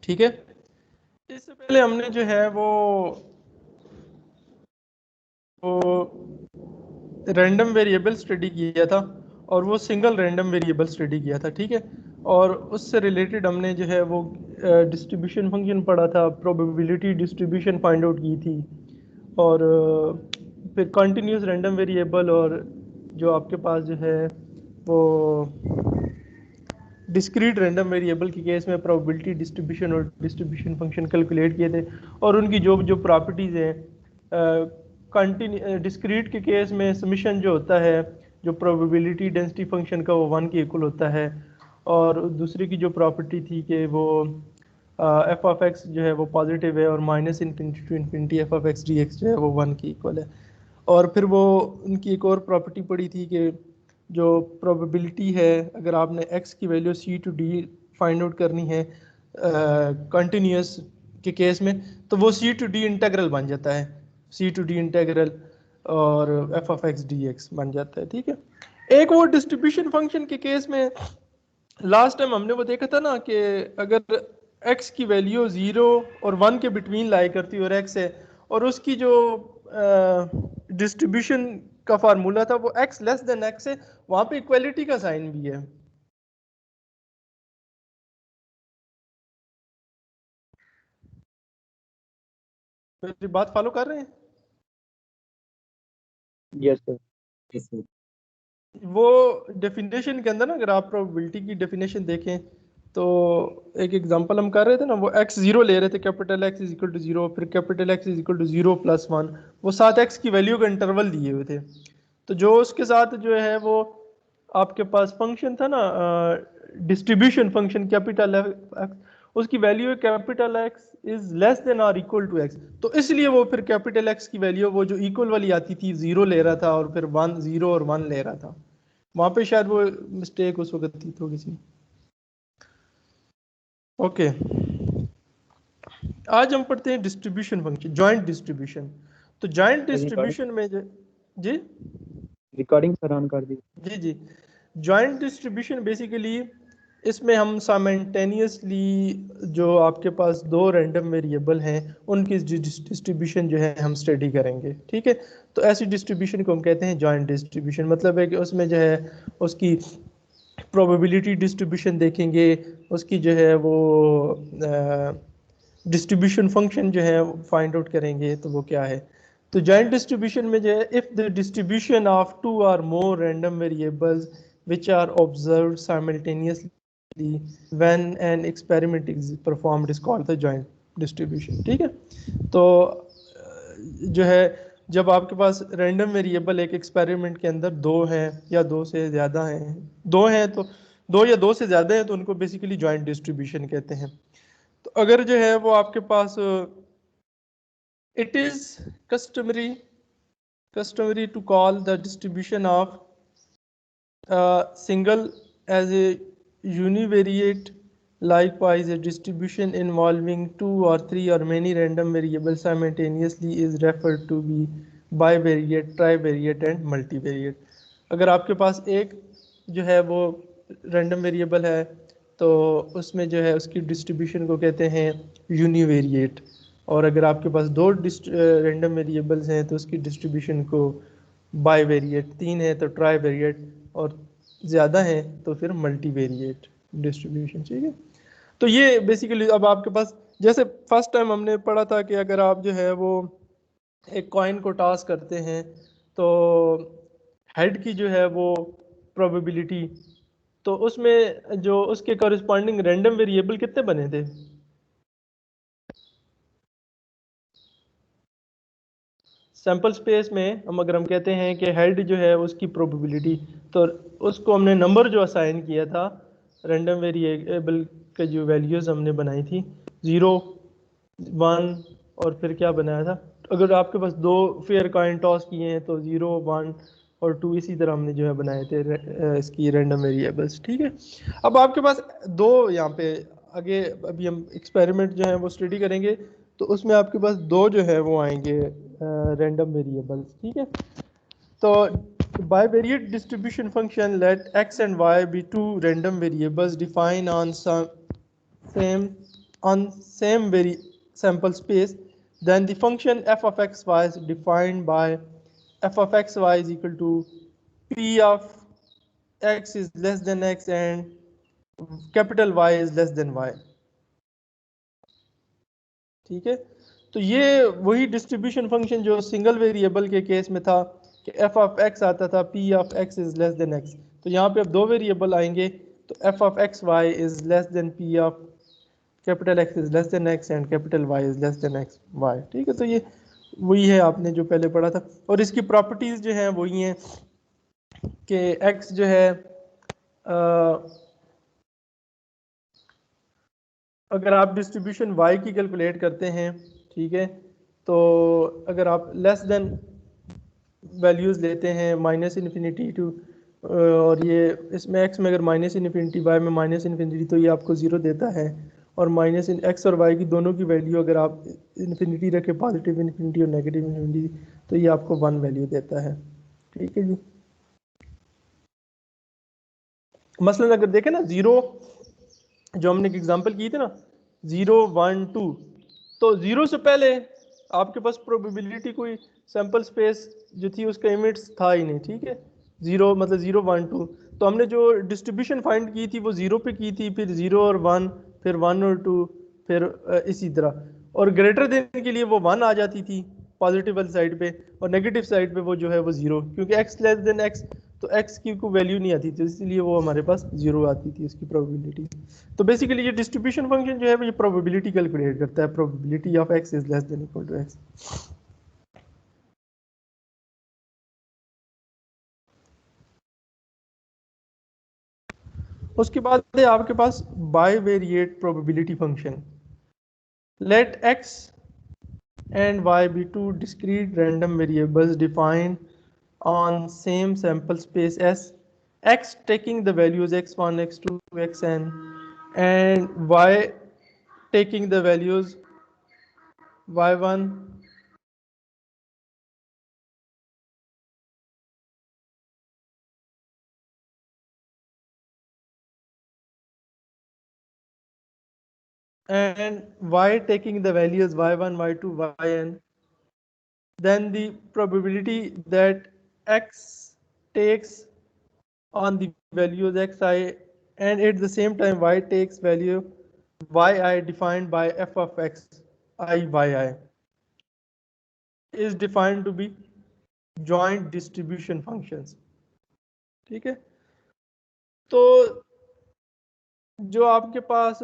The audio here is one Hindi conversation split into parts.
ठीक है। इससे पहले हमने जो है वो रैंडम वेरिएबल स्टडी किया था, और वो सिंगल रैंडम वेरिएबल स्टडी किया था, ठीक है। और उससे रिलेटेड हमने जो है वो डिस्ट्रीब्यूशन फंक्शन पढ़ा था, प्रोबेबिलिटी डिस्ट्रीब्यूशन फाइंड आउट की थी, और फिर कंटिन्यूस रैंडम वेरिएबल, और जो आपके पास जो है वो डिस्क्रीट रैंडम वेरिएबल के केस में प्रोबेबिलिटी डिस्ट्रीब्यूशन और डिस्ट्रीब्यूशन फंक्शन कैलकुलेट किए थे, और उनकी जो जो प्रॉपर्टीज़ हैं, कंटिन्यू डिस्क्रीट के केस में समिशन जो होता है, जो प्रोबेबिलिटी डेंसिटी फंक्शन का, वो 1 के इक्वल होता है। और दूसरी की जो प्रॉपर्टी थी कि वो एफ ऑफ एक्स जो है वो पॉजिटिव है, और minus infinity to infinity F of x D x जो है वो 1 की इक्वल है। और फिर वो उनकी एक और प्रॉपर्टी पड़ी थी कि जो प्रोबेबिलिटी है, अगर आपने x की value c to d find out करनी है कंटिन्यूस के केस में, तो वो c टू d इंटेग्रल बन जाता है, c टू d इंटेग्रल, और f ऑफ x dx बन जाता है, ठीक है। एक वो डिस्ट्रीब्यूशन फंक्शन के केस में लास्ट टाइम हमने वो देखा था ना कि अगर x की वैल्यू 0 और 1 के बिटवीन लाई करती है, और x है, और उसकी जो डिस्ट्रीब्यूशन का फार्मूला था वो x लेस देन x है, वहां पे इक्वलिटी का साइन भी है। मेरी बात फॉलो कर रहे हैं? Yes sir. Yes sir. वो डेफिनेशन के अंदर ना, अगर आप प्रोबेबिलिटी की डेफिनेशन देखें तो एक एग्जांपल हम कर रहे थे ना, वो x जीरो ले रहे थे, capital x is equal to zero, फिर capital x is equal to zero plus one, वो साथ x की वैल्यू का इंटरवल दिए हुए थे। तो जो उसके साथ जो है वो आपके पास फंक्शन था ना, डिस्ट्रीब्यूशन फंक्शन कैपिटल एक्स, उसकी वैल्यू है capital x is less than और इक्वल टू एक्स, तो इसलिए वो फिर कैपिटल एक्स की वैल्यू वो जो इक्वल वाली आती थी जीरो ले रहा था, और फिर वन जीरो और वन ले रहा था, वहां पे शायद वो मिस्टेक उस वक्त थी थोड़ी सी। ओके, आज हम पढ़ते हैं डिस्ट्रीब्यूशन फंक्शन, जॉइंट डिस्ट्रीब्यूशन। तो जॉइंट डिस्ट्रीब्यूशन में जी रिकॉर्डिंग सर ऑन कर दी। जी जी जॉइंट डिस्ट्रीब्यूशन बेसिकली इसमें हम साइमल्टेनियसली जो आपके पास दो रैंडम वेरिएबल हैं उनकी डिस्ट्रीब्यूशन जो है हम स्टडी करेंगे, ठीक है। तो ऐसी डिस्ट्रीब्यूशन को हम कहते हैं जॉइंट डिस्ट्रीब्यूशन, मतलब है कि उसमें जो है उसकी प्रोबेबिलिटी डिस्ट्रीब्यूशन देखेंगे, उसकी जो है वो डिस्ट्रीब्यूशन फंक्शन जो है फाइंड आउट करेंगे, तो वो क्या है। तो जॉइंट डिस्ट्रीब्यूशन में जो है, if the distribution of two और more random variables which are observed simultaneously when an experiment is performed is called the joint distribution, ठीक है। तो जो है जब आपके पास रैंडम वेरिएबल एक एक्सपेरिमेंट के अंदर दो हैं या दो से ज़्यादा हैं, दो हैं तो दो या दो से ज़्यादा हैं तो उनको बेसिकली जॉइंट डिस्ट्रीब्यूशन कहते हैं। तो अगर जो है वो आपके पास it is customary to call the distribution of single as a univariate. Likewise, a distribution involving two or three or many random variables simultaneously is referred to be bivariate, trivariate and multivariate. अगर आपके पास एक जो है वो रैंडम वेरिएबल है तो उसमें जो है उसकी डिस्ट्रीब्यूशन को कहते हैं यूनिवेरिएट, और अगर आपके पास दो रैंडम वेरिएबल्स हैं तो उसकी डिस्ट्रीब्यूशन को बाईवेरिएट, तीन है तो ट्राई वेरिएट, और ज़्यादा है तो फिर मल्टी वेरिएट डिस्ट्रीब्यूशन, ठीक है। तो ये बेसिकली अब आपके पास, जैसे फर्स्ट टाइम हमने पढ़ा था कि अगर आप जो है वो एक कॉइन को टॉस करते हैं तो हेड की जो है वो प्रोबेबिलिटी, तो उसमें जो उसके कॉरिस्पॉन्डिंग रैंडम वेरिएबल कितने बने थे? सैंपल स्पेस में हम अगर हम कहते हैं कि हेड जो है उसकी प्रोबेबिलिटी, तो उसको हमने नंबर जो असाइन किया था रैंडम वेरिएबल के जो वैल्यूज़ हमने बनाई थी, 0 1, और फिर क्या बनाया था, अगर आपके पास दो फेयर कॉइन टॉस किए हैं तो 0 1 और 2, इसी तरह हमने जो है बनाए थे इसकी रैंडम वेरिएबल्स, ठीक है। अब आपके पास दो यहाँ पे आगे अभी हम एक्सपेरिमेंट जो है वो स्टडी करेंगे, तो उसमें आपके पास दो जो है वो आएंगे रैंडम वेरिएबल्स, ठीक है। तो bivariate distribution function let x and y be two random variables defined on same on same sample space, then the function f of xy is defined by f of xy is equal to p of x is less than x and capital Y is less than y. ठीक है, तो ये वही डिस्ट्रीब्यूशन फंक्शन जो सिंगल वेरिएबल के केस में था कि f ऑफ x आता था p of x is less then x, तो यहाँ पे अब दो वेरिएबल आएंगे तो f of x y is less then p of capital X is less then x and capital Y is less then x y। ठीक है, तो ये वही है आपने जो पहले पढ़ा था, और इसकी प्रॉपर्टीज जो हैं वही हैं कि x जो है अगर आप डिस्ट्रीब्यूशन y की कैलकुलेट करते हैं, ठीक है, तो अगर आप लेस देन वैल्यूज़ लेते हैं माइनस इन्फिनिटी टू, और ये इसमें x में अगर माइनस इन्फिनिटी y में माइनस इन्फिनिटी, तो ये आपको ज़ीरो देता है, और माइनस x और y की दोनों की वैल्यू अगर आप इन्फिनिटी रखें, पॉजिटिव इन्फिनिटी और नेगेटिव इन्फिनिटी, तो ये आपको 1 वैल्यू देता है। ठीक है जी, मसलन अगर देखें ना ज़ीरो, जो हमने एक एग्जांपल की थी ना 0 1 2, तो ज़ीरो से पहले आपके पास प्रोबेबिलिटी कोई सैंपल स्पेस जो थी उसका इमेज था ही नहीं। ठीक है, ज़ीरो मतलब 0 1 2, तो हमने जो डिस्ट्रीब्यूशन फाइंड की थी वो ज़ीरो पे की थी, फिर 0 और 1, फिर 1 और 2, फिर इसी तरह, और ग्रेटर देन के लिए वो 1 आ जाती थी पॉजिटिव वाली साइड पे, और नेगेटिव साइड पे वो जो है वो 0, क्योंकि x लेस देन x, तो x की कोई वैल्यू नहीं आती थी, इसलिए वो हमारे पास 0 आती थी उसकी प्रोबेबिलिटी। तो बेसिकली ये डिस्ट्रीब्यूशन फंक्शन जो है वो ये प्रोबेबिलिटी कैलकुलेट करता है, probability of x is less than equal to x। उसके बाद है आपके पास bivariate probability function. Let x and y be two discrete random variables defined on same sample space S, x taking the values x1 x2 xn and y taking the values y1 and y taking the values y1 y2 yn, then the probability that x takes on the values xi and at the same time y takes value yi defined by f of x I yi is defined to be joint distribution functions। ठीक है, तो जो आपके पास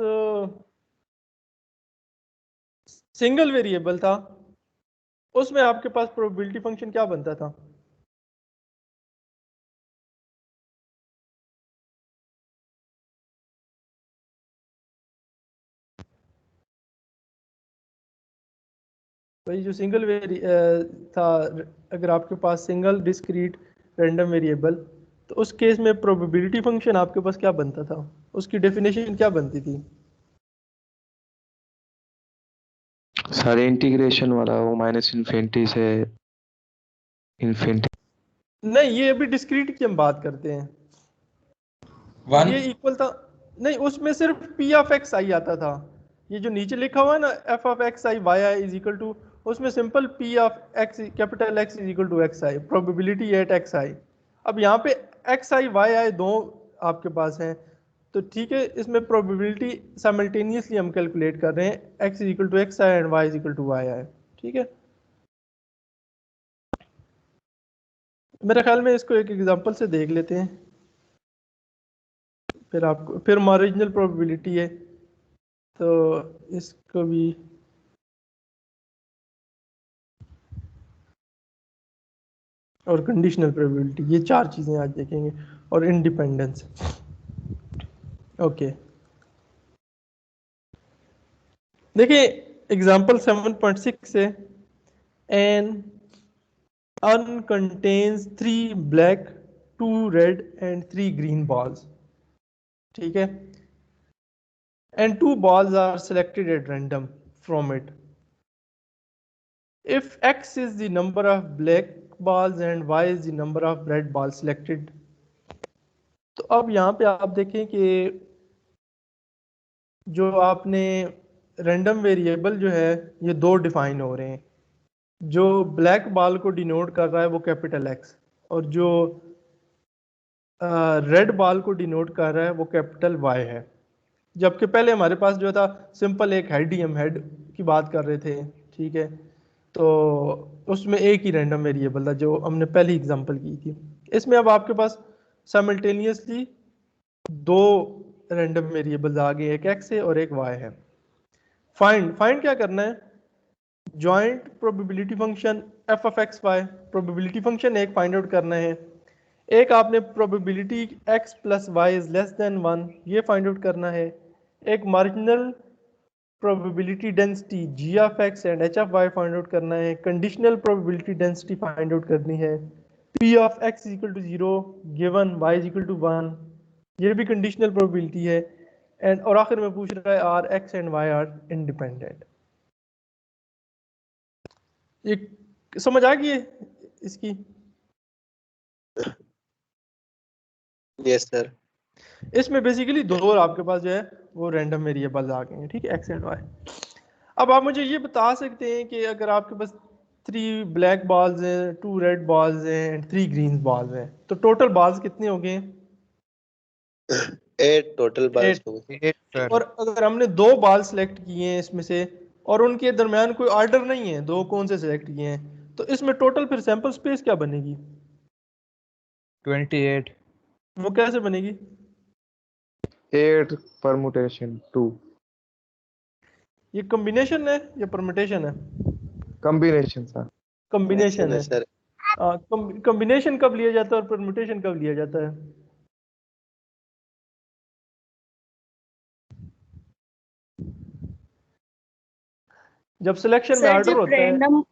सिंगल वेरिएबल था उसमें आपके पास प्रोबेबिलिटी फंक्शन क्या बनता था? भाई जो सिंगल था, अगर आपके पास सिंगल डिस्क्रीट रैंडम वेरिएबल, तो उस केस में प्रोबेबिलिटी फंक्शन आपके पास क्या बनता था, उसकी डेफिनेशन क्या बनती थी? सारे इंटीग्रेशन वाला वो माइनस इन्फिनिटी से इन्फिनिटी। नहीं, ये अभी डिस्क्रीट की हम बात करते हैं। वन ये इक्वल था नहीं, उसमें सिर्फ p ऑफ x आई आता था। ये जो नीचे लिखा हुआ है ना f of x i y i is equal to, उसमें simple p of x capital X is equal to x i, probability at x i। अब यहाँ पे x i y i दो आपके पास हैं, तो ठीक है, इसमें प्रोबेबिलिटी साइमल्टेनियसली हम कैलकुलेट कर रहे हैं, x is equal to x i and y is equal to y i। ठीक है, मेरे ख्याल में इसको एक एग्जांपल से देख लेते हैं, फिर आपको फिर मार्जिनल प्रोबेबिलिटी है तो इसको भी और कंडीशनल प्रोबेबिलिटी, ये चार चीज़ें आज देखेंगे, और इंडिपेंडेंस। ओके, देखिए एग्जांपल 7.6 से, an urn contains 3 black 2 red and 3 green balls. ठीक है, and 2 balls are selected at random from it. If x is the number of black balls and y is the number of red balls selected, तो अब यहाँ पे आप देखें कि जो आपने रैंडम वेरिएबल जो है ये दो डिफाइन हो रहे हैं। जो ब्लैक बॉल को डिनोट कर रहा है वो कैपिटल एक्स, और जो रेड बॉल को डिनोट कर रहा है वो कैपिटल वाई है। जबकि पहले हमारे पास जो था सिंपल एक हेड ही, हम हेड की बात कर रहे थे, ठीक है। तो उसमें एक ही रैंडम वेरिएबल था जो हमने पहली एग्जांपल की थी। इसमें अब आपके पास साइमल्टेनियसली दो रैंडम वेरिएबल्स आ गए, एक एक्स है और एक वाई है। फाइंड फाइंड क्या करना है, joint probability function f of x y, probability function एक फाइंड आउट करना है। एक आपने probability x plus Y is less than 1 ये फाइंड आउट करना है। एक marginal probability density g of x and h of y find out करना है। Conditional probability density find out करनी है। p of x equal to 0 given y is equal to 1, ये भी कंडीशनल प्रोबेबिलिटी है। एंड और आखिर में पूछ रहा है are x and y are independent. ये समझ आ गई है इसकी? Yes sir. इसमें बेसिकली दो आपके पास जो है वो रैंडम वेरिएबल्स आ गए हैं, ठीक है, एक्स एंड वाई। अब आप मुझे ये बता सकते हैं कि अगर आपके पास 3 ब्लैक बॉल्स हैं, 2 रेड बॉल्स हैं एंड 3 ग्रीन बॉल्स हैं, तो टोटल बॉल्स कितने हो गए? 8 टोटल बाल्स 8। हो गए। और अगर हमने 2 बॉल सेलेक्ट किए हैं इसमें से और उनके दरमियान कोई ऑर्डर नहीं है, दो कौन से सेलेक्ट किए हैं, तो इसमें टोटल फिर सैंपल स्पेस क्या बनेगी? 28। वो कैसे बनेगी? 8 परमुटेशन 2 ये कॉम्बिनेशन है या परमुटेशन है? Combination sir. कॉम्बिनेशन है सर। कॉम्बिनेशन कब लिया जाता है और परम्यूटेशन कब लिया जाता है? जब सिलेक्शन में सर ऑर्डर जब होता है। रैंडम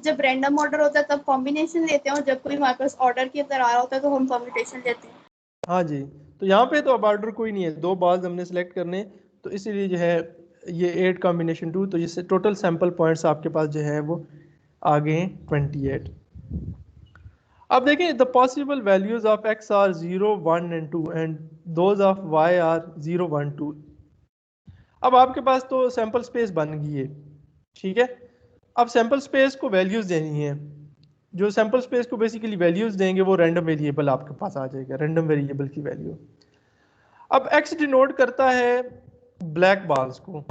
जब रैंडम ऑर्डर होता है तब कॉम्बिनेशन लेते हैं, और जब कोई हमारे पास ऑर्डर के अंदर आ रहा होता है तो हम कॉम्बिनेशन लेते हैं। हाँ जी, तो यहाँ पे तो अब ऑर्डर कोई नहीं है, 2 बॉल्स हमने सेलेक्ट करने, तो इसीलिए जो है ये 8 कॉम्बिनेशन 2, तो जिससे टोटल सैंपल पॉइंट्स आपके पास जो है वो आ गए हैं 28। अब देखें the possible values of x are 0 1 and 2 and those of y are 0 1 2। अब आपके पास तो सैंपल स्पेस बन गई है, ठीक है। अब सैंपल स्पेस को वैल्यूज देनी है। जो सैंपल स्पेस को बेसिकली वैल्यूज देंगे वो रैंडम वेरिएबल आपके पास आ जाएगा, रैंडम वेरिएबल की वैल्यू। अब x डिनोट करता है ब्लैक बॉल्स को।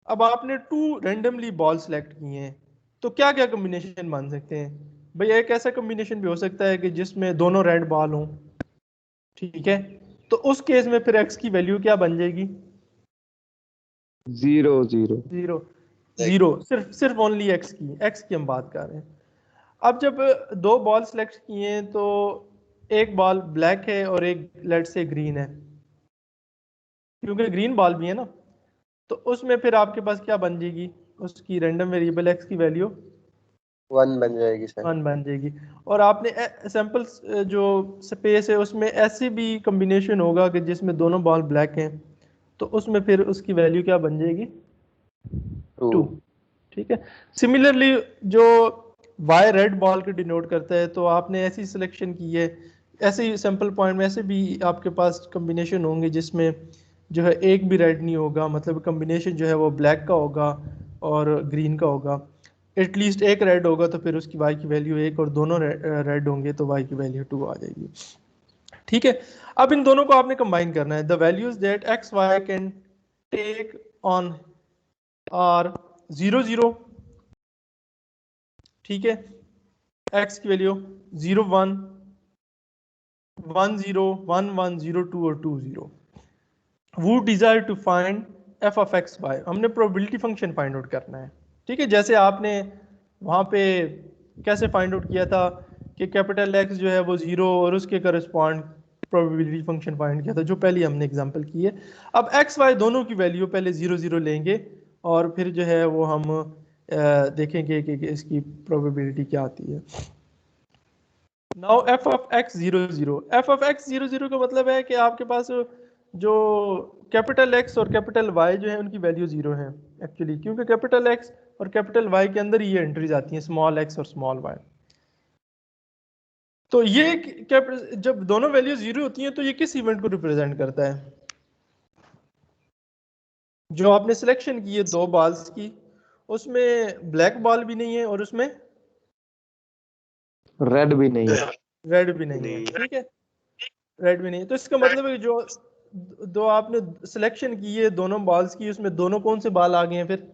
अब आपने 2 रैंडमली बॉल सेलेक्ट किए हैं, तो क्या क्या कॉम्बिनेशन बन सकते हैं? भाई एक ऐसा कॉम्बिनेशन भी हो सकता है कि जिसमें दोनों रेड बॉल हों, ठीक है। तो उस केस में फिर x की वैल्यू क्या बन जाएगी? 0 0 जीरो। जीरो सिर्फ ओनली एक्स की हम बात कर रहे हैं। अब जब 2 बॉल सेलेक्ट किए हैं तो एक बॉल ब्लैक है और एक लेट से ग्रीन है, क्योंकि ग्रीन बॉल भी है ना, तो उसमें फिर आपके पास क्या बन जाएगी? उसकी रैंडम वेरिएबल एक्स की वैल्यू 1 बन जाएगी सर। 1 बन जाएगी। और आपने सैंपल जो स्पेस है उसमें ऐसी भी कॉम्बिनेशन होगा कि जिसमें दोनों बॉल ब्लैक हैं, तो उसमें फिर उसकी वैल्यू क्या बन जाएगी? 2, ठीक है। सिमिलरली जो वाई रेड बॉल के डिनोट करता है, तो आपने ऐसी सिलेक्शन की है, ऐसे ही सैंपल पॉइंट में ऐसे भी आपके पास कॉम्बिनेशन होंगे जिसमें जो है एक भी रेड नहीं होगा, मतलब कॉम्बिनेशन जो है वो ब्लैक का होगा और ग्रीन का होगा। एटलीस्ट एक रेड होगा तो फिर उसकी वाई की वैल्यू 1, और दोनों रेड होंगे तो वाई की वैल्यू 2 आ जाएगी, ठीक है। अब इन दोनों को आपने कंबाइन करना है। The values that x y can take on are 0 0, ठीक है। x की वैल्यू 0 1 1 0 1 1 0 2 और 2 0। वो desire to find f of x y, हमने प्रोबेबिलिटी फंक्शन फाइंड आउट करना है, ठीक है। जैसे आपने वहाँ पे कैसे फाइंड आउट किया था कि कैपिटल X जो है वो 0 और उसके करस्पॉन्ड प्रोबेबिलिटी फंक्शन फाइंड किया था, जो पहले हमने एग्जांपल की है। अब x y दोनों की वैल्यू पहले 0 0 लेंगे और फिर जो है वो हम देखेंगे कि इसकी प्रोबेबिलिटी क्या आती है। Now f of x 0 0, f of x 0 0 का मतलब है कि आपके पास जो कैपिटल X और कैपिटल Y जो है उनकी वैल्यू 0 है एक्चुअली, क्योंकि कैपिटल X और कैपिटल Y के अंदर ये एंट्रीज आती हैं, स्मॉल x और स्मॉल y। तो ये जब दोनों वैल्यू 0 होती हैं तो ये किस इवेंट को रिप्रेजेंट करता है? जो आपने सिलेक्शन की है 2 बॉल्स की, उसमें ब्लैक बॉल भी नहीं है और उसमें रेड भी नहीं है। रेड भी नहीं है, ठीक है, रेड भी नहीं है। तो इसका मतलब है जो दो आपने सिलेक्शन की है दोनों बॉल्स की, उसमें दोनों कौन से बॉल आ गए हैं फिर?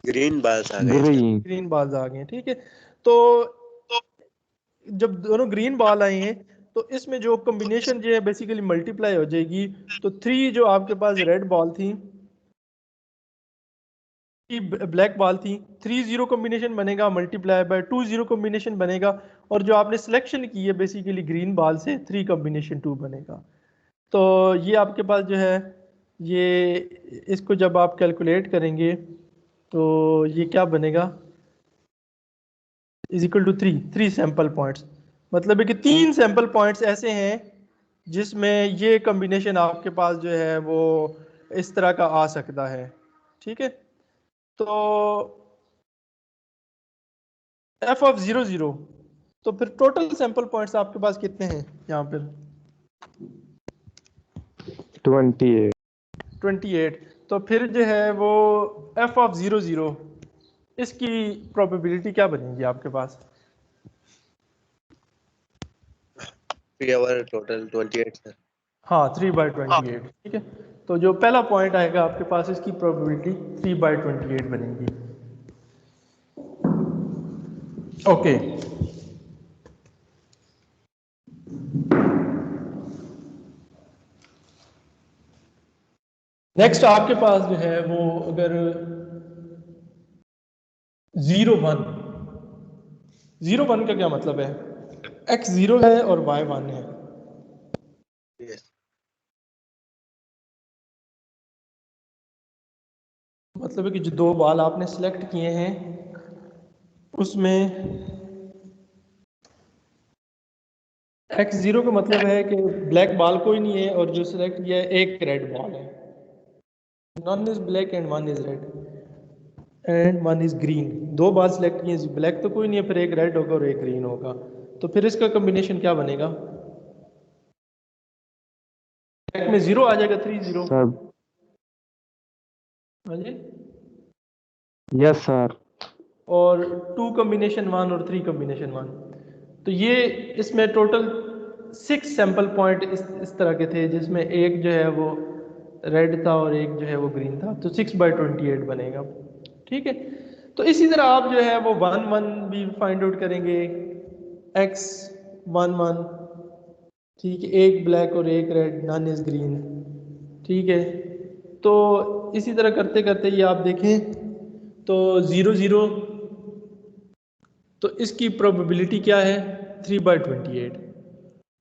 ग्रीन बाल्स आ गए सर। ग्रीन। ग्रीन बॉल्स आ गए हैं, ठीक है। तो जब दोनों ग्रीन बॉल आए हैं तो इसमें जो कॉम्बिनेशन जो है बेसिकली मल्टीप्लाई हो जाएगी। तो 3 जो आपके पास रेड बॉल थी, ब्लैक बॉल थी, 3-0 कॉम्बिनेशन बनेगा मल्टीप्लाई बाय 2-0 कॉम्बिनेशन बनेगा। और जो आपने सिलेक्शन की है बेसिकली ग्रीन बॉल से 3 कॉम्बिनेशन 2 बनेगा। तो ये आपके पास जो है ये, इसको जब आप कैलकुलेट करेंगे तो ये क्या बनेगा, is equal to 3 sample points. मतलब है कि 3 सैंपल पॉइंट्स ऐसे हैं जिसमें ये कॉम्बिनेशन आपके पास जो है वो इस तरह का आ सकता है, ठीक है। तो एफ ऑफ 0 0, तो फिर टोटल सैंपल पॉइंट्स आपके पास कितने हैं यहाँ पर? 28। 28। तो फिर जो है वो एफ ऑफ 0 0, इसकी प्रोबेबिलिटी क्या बनेगी आपके पास? 3 आवर टोटल 28 सर। हाँ, 3/28, ठीक है। तो जो पहला पॉइंट आएगा आपके पास, इसकी प्रोबेबिलिटी 3/28 बनेगी। ओके, नेक्स्ट आपके पास जो है वो अगर 0 1 का क्या मतलब है? x 0 है और y 1 है। यस। मतलब है कि जो 2 बॉल आपने सिलेक्ट किए हैं उसमें x 0 का मतलब है कि ब्लैक बॉल कोई नहीं है और जो सिलेक्ट किया है एक रेड बॉल है। Non is black and one is red and one is green. 2 ball select किए, ब्लैक तो कोई नहीं है, फिर एक रेड होगा और एक ग्रीन होगा। तो फिर इसका कॉम्बिनेशन क्या बनेगा? ब्लैक में 0 आ जाएगा, 3-0। सर हाँ जी। Yes sir. और 2 कॉम्बिनेशन 1 और 3 कॉम्बिनेशन 1। तो ये इसमें टोटल 6 सैंपल पॉइंट इस तरह के थे जिसमें एक जो है वो रेड था और एक जो है वो ग्रीन था। तो 6/28 बनेगा, ठीक है। तो इसी तरह आप जो है वो 1 1 भी फाइंड आउट करेंगे, x 1 1, ठीक है, एक ब्लैक और एक रेड, नन इज ग्रीन, ठीक है। तो इसी तरह करते करते ये आप देखें तो 0 0, तो इसकी प्रोबेबिलिटी क्या है? 3/28।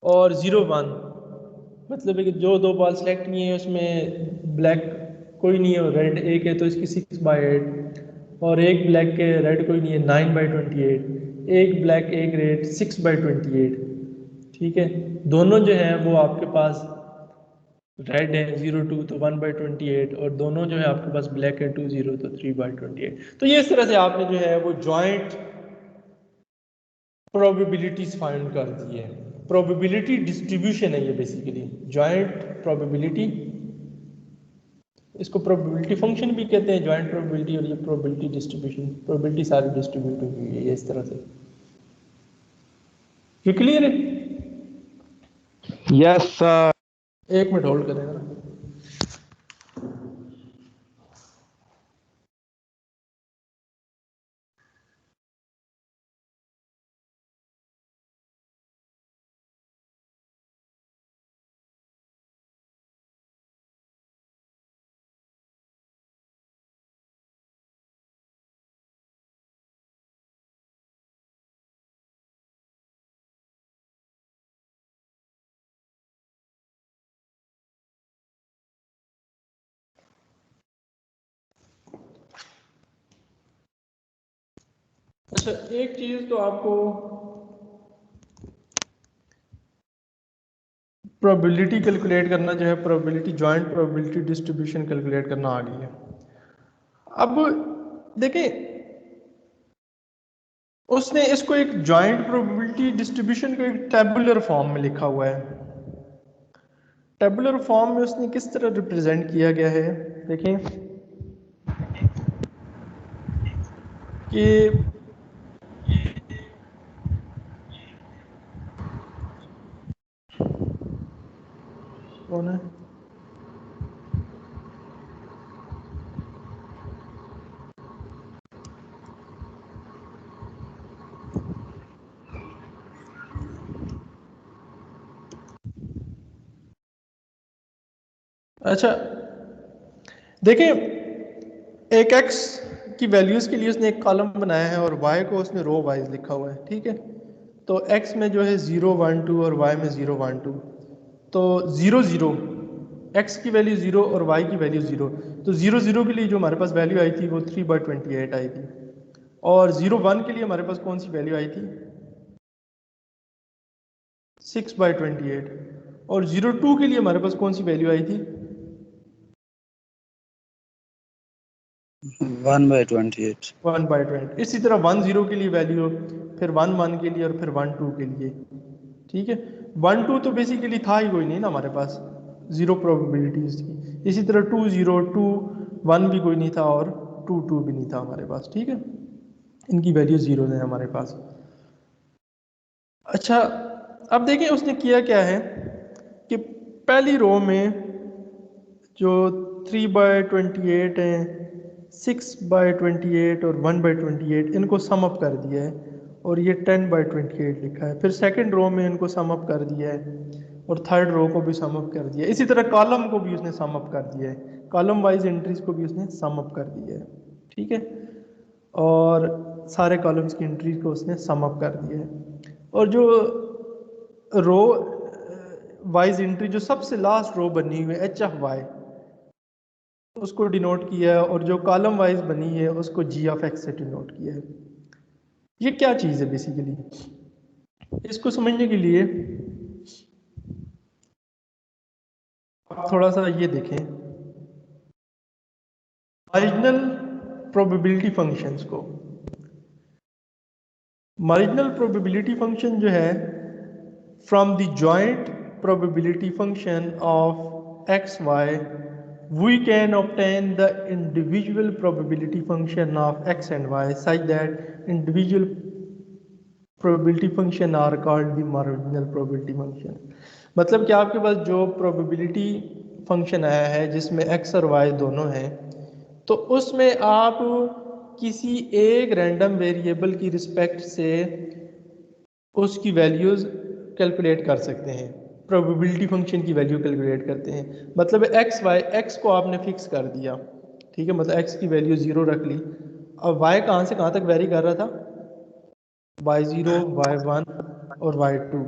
और 0 1 मतलब है कि जो 2 बॉल सेलेक्ट किए हैं उसमें ब्लैक कोई नहीं है और रेड एक है, तो इसकी 6/8। और एक ब्लैक के रेड कोई नहीं है, 9/28। एक ब्लैक एक रेड, 6/28, ठीक है। दोनों जो हैं वो आपके पास रेड है 0 2, तो 1/28। और दोनों जो है आपके पास ब्लैक है 2 0, तो 3/28। तो ये इस तरह से आपने जो है वो जॉइंट प्रोबेबिलिटीज फाइंड कर दी है। प्रोबेबिलिटी डिस्ट्रीब्यूशन है ये बेसिकली, जॉइंट प्रोबेबिलिटी। इसको प्रोबेबिलिटी फंक्शन भी कहते हैं, जॉइंट प्रोबेबिलिटी। और ये प्रोबेबिलिटी डिस्ट्रीब्यूशन, प्रोबेबिलिटी सारी डिस्ट्रीब्यूट हुई है ये इस तरह से। ये क्लियर है? Yes sir. 1 मिनट होल्ड करें जरा। अच्छा, एक चीज तो आपको प्रोबेबिलिटी कैलकुलेट करना जो है, probability joint probability distribution calculate करना आ गई है। अब देखें, उसने इसको एक जॉइंट प्रोबेबिलिटी डिस्ट्रीब्यूशन को एक टेबुलर फॉर्म में लिखा हुआ है। टेबुलर फॉर्म में उसने किस तरह रिप्रेजेंट किया गया है? देखें कि कौन है, अच्छा देखें, एक x की वैल्यूज़ के लिए उसने एक कॉलम बनाया है और y को उसने रो वाइज लिखा हुआ है, ठीक है। तो x में जो है 0 1 2 और y में 0 1 2, तो 0 0, x की वैल्यू 0 और y की वैल्यू 0, तो 0 0 के लिए जो हमारे पास वैल्यू आई थी वो 3/28 आई थी, और 0 1 के लिए हमारे पास कौन सी वैल्यू आई थी, 6/28, और 0 2 के लिए हमारे पास कौन सी वैल्यू आई थी, 1/28। 1/20। इसी तरह 1 0 के लिए वैल्यू, फिर 1 1 के लिए और फिर 1 2 के लिए, ठीक है। 1 2 तो बेसिकली था ही कोई नहीं ना हमारे पास, जीरो प्रोबेबिलिटीज की। इसी तरह 2 0 2 1 भी कोई नहीं था और 2 2 भी नहीं था हमारे पास, ठीक है। इनकी वैल्यू जीरो है हमारे पास। अच्छा अब देखिए उसने किया क्या है कि पहली रो में जो 3/28 है, 6/28 और 1/28 इनको सम अप कर दिया है और ये 10/28 लिखा है। फिर सेकंड रो में इनको सम अप कर दिया है और थर्ड रो को भी सम अप कर दिया है। इसी तरह कॉलम को भी उसने सम अप कर दिया है, कॉलम वाइज एंट्रीज को भी उसने सम अप कर दिया है, ठीक है। और सारे कॉलम्स की एंट्रीज को उसने सम अप कर दिया है। और जो रो वाइज एंट्री जो सबसे लास्ट रो बनी हुई है HFY, उसको डिनोट किया है, और जो कॉलम वाइज बनी है उसको G(x) से डिनोट किया है। ये क्या चीज़ है बेसिकली, इसको समझने के लिए आप थोड़ा सा ये देखें मार्जिनल प्रोबेबिलिटी फंक्शंस को। मार्जिनल प्रोबेबिलिटी फंक्शन जो है, from the joint probability function of x y we can obtain the individual probability function of x and y such that individual probability function are called the marginal probability function। मतलब कि आपके पास जो probability function आया है जिसमें x और y दोनों हैं, तो उसमें आप किसी एक रैंडम वेरिएबल की रिस्पेक्ट से उसकी वैल्यूज़ कैलकुलेट कर सकते हैं, प्रोबेबिलिटी फंक्शन की वैल्यू कैलकुलेट करते हैं। मतलब एक्स वाई, एक्स को आपने फिक्स कर दिया, ठीक है, मतलब एक्स की वैल्यू 0 रख ली। अब वाई कहाँ से कहाँ तक वेरी कर रहा था, y0 y1 और y2।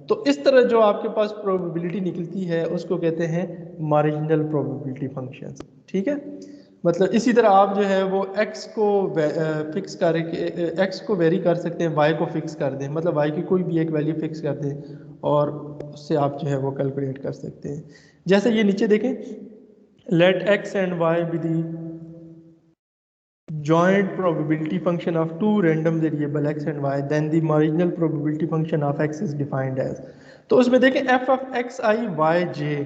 तो इस तरह जो आपके पास प्रोबेबिलिटी निकलती है उसको कहते हैं मार्जिनल प्रोबेबिलिटी फंक्शंस, ठीक है। मतलब इसी तरह आप जो है वो x को फिक्स करके x को वेरी कर सकते हैं, y को फिक्स कर दें, मतलब y की कोई भी एक वैल्यू फिक्स कर दें और उससे आप जो है वो कैलकुलेट कर सकते हैं। जैसे ये नीचे देखें, let x and y be the joint probability function of two random variable x and y, then the marginal probability function of x is defined as। तो उसमें देखें f of x i y j,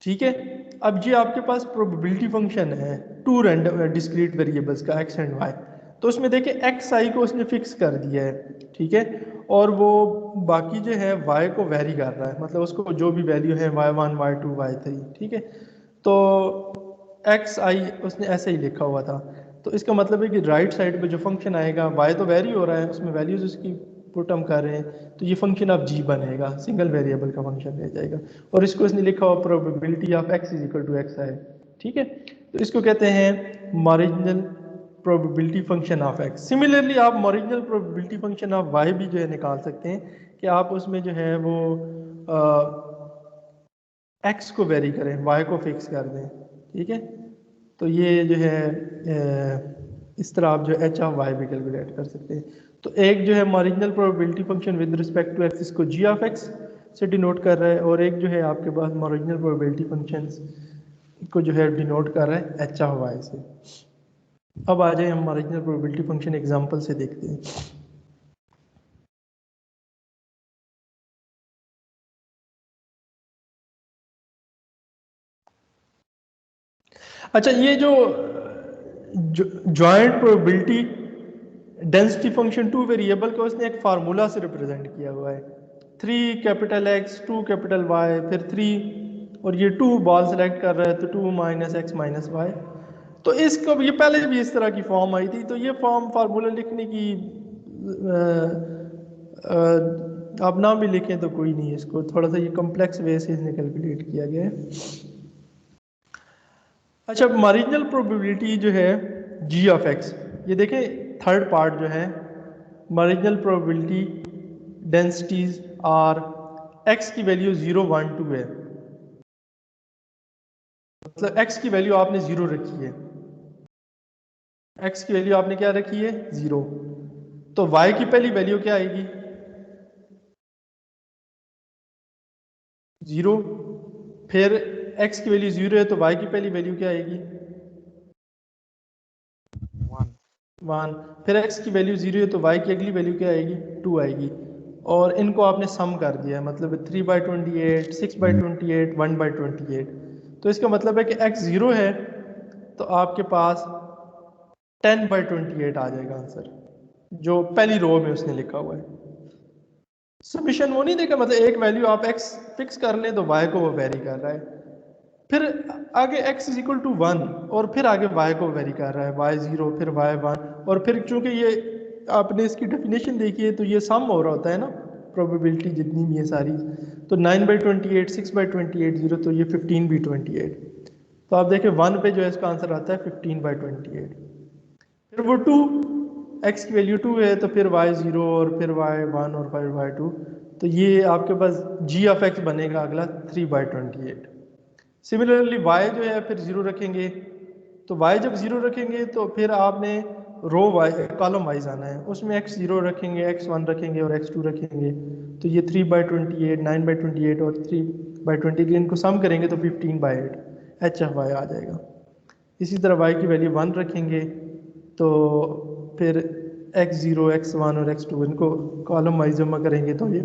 ठीक है। अब ये आपके पास प्रोबेबिलिटी फंक्शन है टू रैंडम डिस्क्रीट वेरिएबल्स का x एंड y। तो उसमें देखें एक्स आई को उसने फिक्स कर दिया है, ठीक है, और वो बाकी जो है y को वेरी कर रहा है, मतलब उसको जो भी वैल्यू है y1 y2 y3, ठीक है। तो एक्स आई उसने ऐसे ही लिखा हुआ था। तो इसका मतलब है कि राइट साइड पे जो फंक्शन आएगा, y तो वेरी हो रहा है, उसमें वैल्यूज उसकी पुट हम कर रहे हैं, तो ये फंक्शन अब g बनेगा, सिंगल वेरिएबल का फंक्शन रह जाएगा। और इसको इसने लिखा हुआ probability of x is equal to x i, ठीक है। तो इसको कहते हैं marginal probability function of x। Similarly आप marginal probability function of y भी जो है निकाल सकते हैं कि आप उसमें जो है वो x को वेरी करें, y को फिक्स कर दें, ठीक है। तो ये जो है इस तरह आप जो एच ऑफ वाई भी कैलकुलेट कर सकते हैं। तो एक जो है marginal probability function with respect to x, इसको जी ऑफ एक्स से डिनोट कर रहा है, और एक जो है आपके पास मार्जिनल प्रोबेबिलिटी फंक्शन को जो है डिनोट कर रहा है एच ऑफ वाई से। अब आ जाए हम मार्जिनल प्रोबेबिलिटी फंक्शन एग्जांपल से देखते हैं। अच्छा, ये जो joint probability density function two variable को उसने एक फार्मूला से रिप्रेजेंट किया हुआ है, 3 कैपिटल एक्स 2 कैपिटल वाई, फिर 3 और ये 2 बॉल सेलेक्ट कर रहा है तो 2 माइनस एक्स माइनस वाई। तो इसको ये पहले भी इस तरह की फॉर्म आई थी, तो ये फॉर्म फार्मूला लिखने की आप ना भी लिखें तो कोई नहीं, इसको थोड़ा सा ये कॉम्प्लेक्स वे से इसने कैलकुलेट किया गया है। अच्छा, मार्जिनल प्रोबेबिलिटी जो है जी ऑफ एक्स, ये देखें थर्ड पार्ट जो है, marginal probability densities are x की वैल्यू 0 1 2 है, मतलब एक्स की वैल्यू आपने 0 रखी है, एक्स की वैल्यू आपने क्या रखी है 0, तो वाई की पहली वैल्यू क्या आएगी 0, फिर एक्स की वैल्यू 0 है तो वाई की पहली वैल्यू क्या आएगी 1, फिर x की वैल्यू 0 है तो y की अगली वैल्यू क्या आएगी 2 आएगी, और इनको आपने सम कर दिया, मतलब 3/28 6/28 1/28, तो इसका मतलब है कि x 0 है तो आपके पास 10/28 आ जाएगा आंसर, जो पहली रो में उसने लिखा हुआ है। समीशन वो नहीं देखा, मतलब एक वैल्यू आप x फिक्स कर लें तो y को वो वेरी कर रहा है, फिर आगे x इज इक्वल टू 1 और फिर आगे y को वेरी कर रहा है, y 0 फिर y 1, और फिर चूंकि ये आपने इसकी डेफिनेशन देखी है तो ये सम हो रहा होता है ना, प्रोबेबिलिटी जितनी भी है सारी, तो 9/28 6/28 0, तो ये 15/28, तो आप देखें 1 पे जो है इसका आंसर आता है 15/28, फिर वो 2 x की वैल्यू 2 है तो फिर y 0 और फिर y 1 और फिर y 2, तो ये आपके पास g ऑफ x बनेगा अगला 3/28। सिमिलरली y जो है फिर 0 रखेंगे, तो y जब 0 रखेंगे तो फिर आपने रो y कॉलम वाइज आना है, उसमें x 0 रखेंगे, x 1 रखेंगे और x 2 रखेंगे, तो ये 3/28 9/28 और 3/28 इनको सम करेंगे तो 15/8 एच एफ वाई आ जाएगा। इसी तरह y की वैल्यू 1 रखेंगे तो फिर x 0 x 1 और x 2 इनको कॉलम वाइज जमा करेंगे तो ये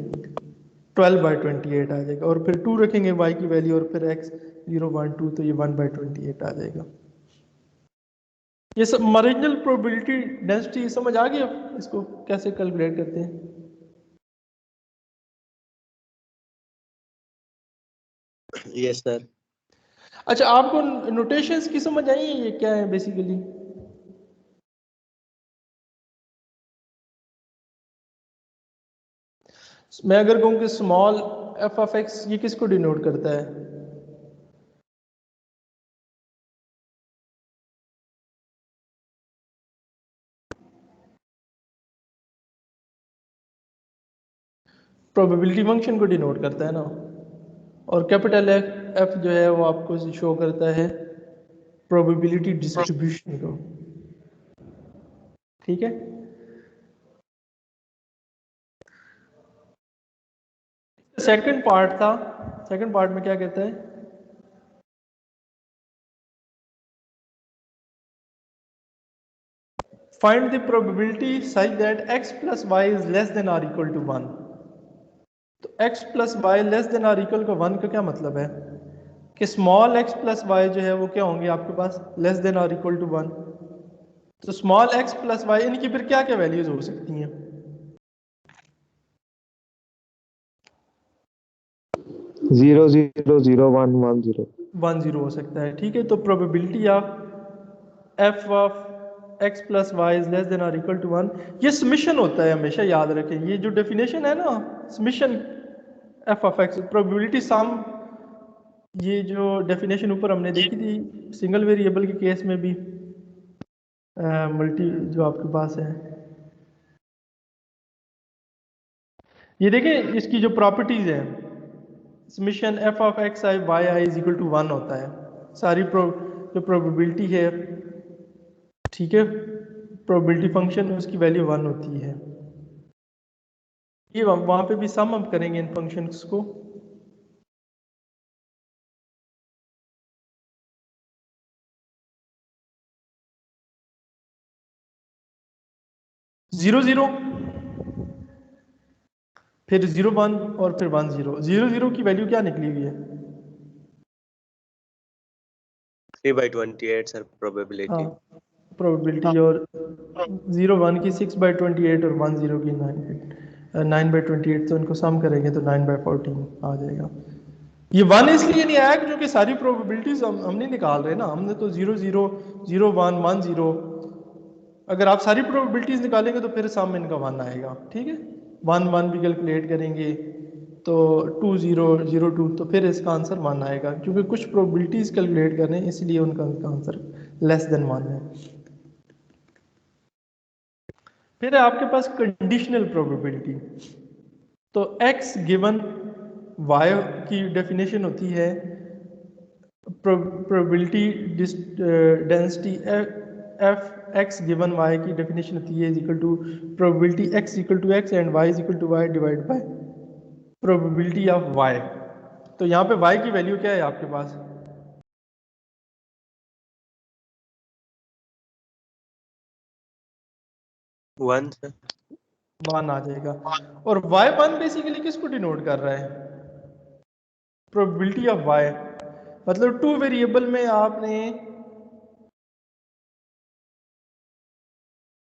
12/28 आ जाएगा, और फिर 2 रखेंगे y की वैल्यू और फिर x 0 1 2 तो ये 1/28 आ जाएगा। ये सब मार्जिनल प्रोबेबिलिटी डेंसिटी समझ आ गया, इसको कैसे कैलकुलेट करते हैं। Yes, sir. अच्छा, आपको नोटेशंस की समझ आई है, ये क्या है बेसिकली। मैं अगर कहूँ कि स्मॉल एफ ऑफ एक्स ये किसको डिनोट करता है, प्रोबेबिलिटी फंक्शन को डिनोट करता है ना, और कैपिटल एफ जो है वो आपको शो करता है प्रोबेबिलिटी डिस्ट्रीब्यूशन को, ठीक है। सेकंड पार्ट था, सेकंड पार्ट में क्या कहता है, find the probability such that x plus Y is less than or equal to 1। तो x plus y less than or equal to 1 का क्या मतलब है कि स्मॉल x प्लस वाई जो है वो क्या होंगे आपके पास less than or equal to 1, तो स्मॉल x प्लस वाई इनकी फिर क्या क्या वैल्यूज हो सकती हैं, 0 0 0 1 1 0। 1 0 हो सकता है, ठीक है। तो probability of f of x plus Y is less than or equal to 1, ये समिशन होता है, हमेशा याद रखें, ये जो डेफिनेशन है ना summation f of x probability sum, ये जो डेफिनेशन ऊपर हमने देखी थी सिंगल वेरिएबल के केस में भी, मल्टी जो आपके पास है, ये देखें इसकी जो प्रॉपर्टीज है, summation f of x i y i is equal to 1 होता है, सारी जो प्रोबेबिलिटी है, ठीक है, प्रोबेबिलिटी फंक्शन उसकी वैल्यू 1 होती है। ये वहां पे भी सम हम करेंगे इन फंक्शंस को, जीरो जीरो फिर 0 1 और फिर 1 0, 0 0 की वैल्यू क्या निकली हुई है 3/28 सर प्रोबेबिलिटी। हाँ प्रोबेबिलिटी, और 0 1 की 6/28 और 1 0 की 9/28, तो इनको सम करेंगे तो 9/14 आ जाएगा। ये 1 इसलिए नहीं आया क्योंकि सारी प्रोबेबिलिटीज हम नहीं निकाल रहे ना, हमने तो 0 0 0 1 1 0, अगर आप सारी प्रोबेबिलिटीज निकालेंगे तो फिर सम इनका 1 आएगा। ठीक है, 1 1 भी कैलकुलेट करेंगे तो 2 0 0 2, तो फिर इसका आंसर 1 आएगा, क्योंकि कुछ प्रोबेबिलिटीज कैलकुलेट कर रहे हैं इसलिए उनका आंसर लेस देन 1 है। फिर है आपके पास कंडीशनल प्रोबेबिलिटी। तो x गिवन y की डेफिनेशन होती है probability density f x given y की डेफिनेशन होती है is equal to probability x equal to x and y is equal to y divide by probability of y। तो यहाँ पे y की वैल्यू क्या है आपके पास? One sir. 1 आ जाएगा। और y1 बेसिकली किसको डिनोट कर रहा है? Probability of y। मतलब 2 वेरिएबल में आपने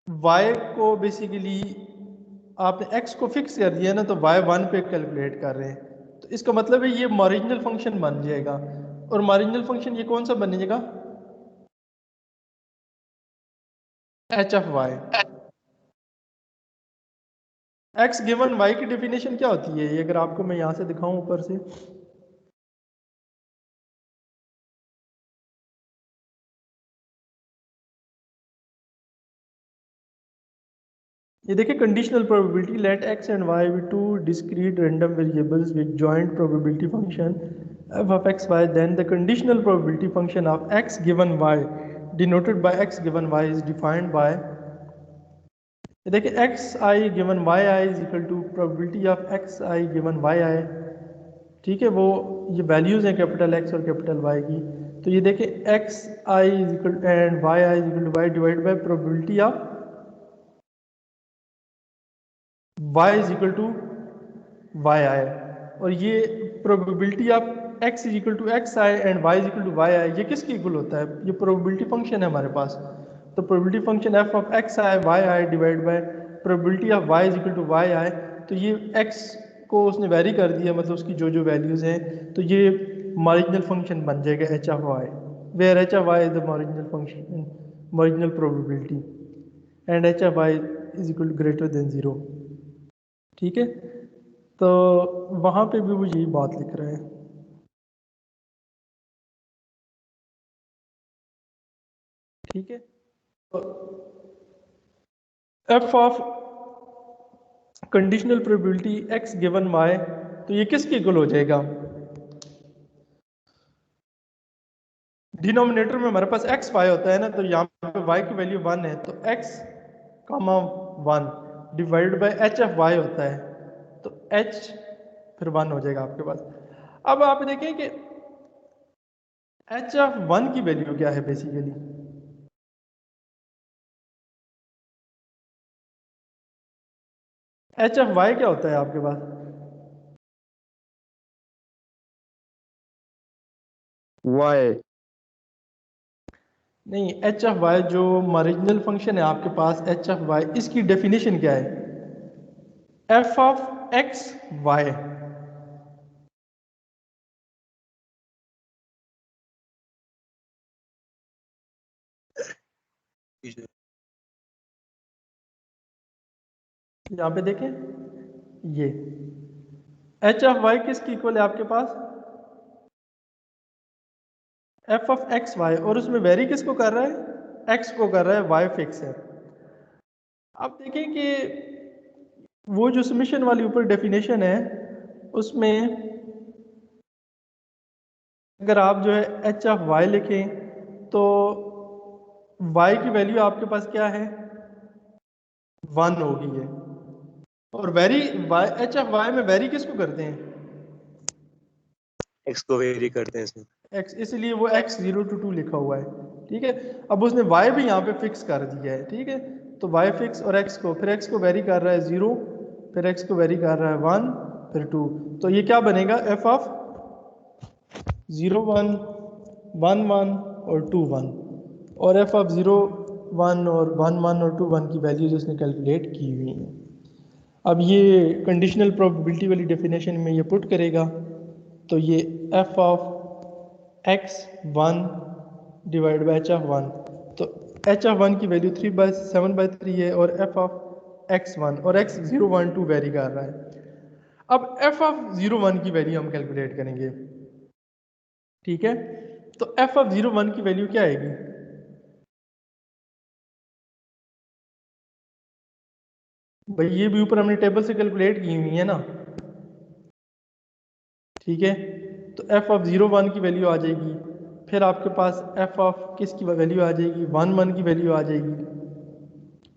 y को बेसिकली आपने x को फिक्स कर दिया ना, तो y1 पे कैलकुलेट कर रहे हैं, तो इसका मतलब है ये मार्जिनल फंक्शन बन जाएगा। और मार्जिनल फंक्शन ये कौन सा बनेगा? h of y। x given y की डेफिनेशन क्या होती है ये अगर आपको मैं यहाँ से दिखाऊं ऊपर से, ये देखिए conditional probability let x and y be two discrete random variables with joint probability function f of x y, then the conditional probability function of x given y denoted by x given y is defined by, ये देखिए x i given y i is equal to probability of x i given y i. ठीक है, वो ये वैल्यूज हैं कैपिटल एक्स और कैपिटल वाई की। तो ये देखिए x i is equal and y i is equal to y divide by probability of y is equal to y i. और ये probability of x is equal to x i and y is equal to y आई, ये किसके इक्वल होता है? ये प्रोबेबिलिटी फंक्शन है हमारे पास। तो probability function f of x i y i divide by probability of y is equal to y i. तो ये एक्स को उसने वेरी कर दिया, मतलब उसकी जो जो वैल्यूज़ हैं, तो ये मार्जिनल फंक्शन बन जाएगा h of y, where h of y is the marginal function marginal probability and h of y is equal to greater than 0। ठीक है, तो वहाँ पे भी वो यही बात लिख रहा है। ठीक है, तो F of conditional probability x given y, तो ये किसके इक्वल हो जाएगा? डिनोमिनेटर में हमारे पास एक्स वाई होता है ना, तो यहाँ पे वाई की वैल्यू 1 है, तो x comma 1 divide by h of y होता है, तो एच फिर 1 हो जाएगा आपके पास। अब आप देखें कि एच ऑफ 1 की वैल्यू क्या है बेसिकली? एच ऑफ वाई क्या होता है आपके पास? Y नहीं, एच ऑफ वाई जो मार्जिनल फंक्शन है आपके पास एच ऑफ वाई, इसकी डेफिनेशन क्या है? F of x y. यहाँ पे देखें, ये एच ऑफ वाई किसकी इक्वल है आपके पास? एफ ऑफ एक्स वाई, और उसमें वेरी किसको कर रहा है? एक्स को कर रहा है, वाई फिक्स है। अब देखें कि वो जो समीशन वाली ऊपर डेफिनेशन है उसमें अगर आप जो है एच ऑफ वाई लिखें तो वाई की वैल्यू आपके पास क्या है? 1 होगी है। और vary y h of y में वेरी किसको करते हैं? एक्स को वेरी करते हैं सर। एक्स, इसलिए वो x 0 to 2 लिखा हुआ है। ठीक है, अब उसने y भी यहाँ पे फिक्स कर दिया है। ठीक है, तो y फिक्स और x को, फिर x को वेरी कर रहा है 0, फिर x को वेरी कर रहा है 1, फिर 2, तो ये क्या बनेगा? f ऑफ 0 1 1 1 और 2 1, और एफ ऑफ 0 1 और 1 1 और 2 1 की वैल्यूज उसने कैलकुलेट की हुई हैं। अब ये कंडीशनल प्रोबेबिलिटी वाली डेफिनेशन में ये पुट करेगा तो ये F of x 1 divide by H of 1, तो एच ऑफ 1 की वैल्यू 3/7/3 है और एफ ऑफ एक्स 1 और एक्स 0 1 2 वेरी कर रहा है। अब एफ ऑफ 0 1 की वैल्यू हम कैलकुलेट करेंगे, ठीक है। तो एफ ऑफ 0 1 की वैल्यू क्या आएगी? भाई ये भी ऊपर हमने टेबल से कैलकुलेट की हुई है ना, ठीक है। तो एफ ऑफ 0 1 की वैल्यू आ जाएगी, फिर आपके पास एफ ऑफ किसकी वैल्यू आ जाएगी, 1 1 की वैल्यू आ जाएगी,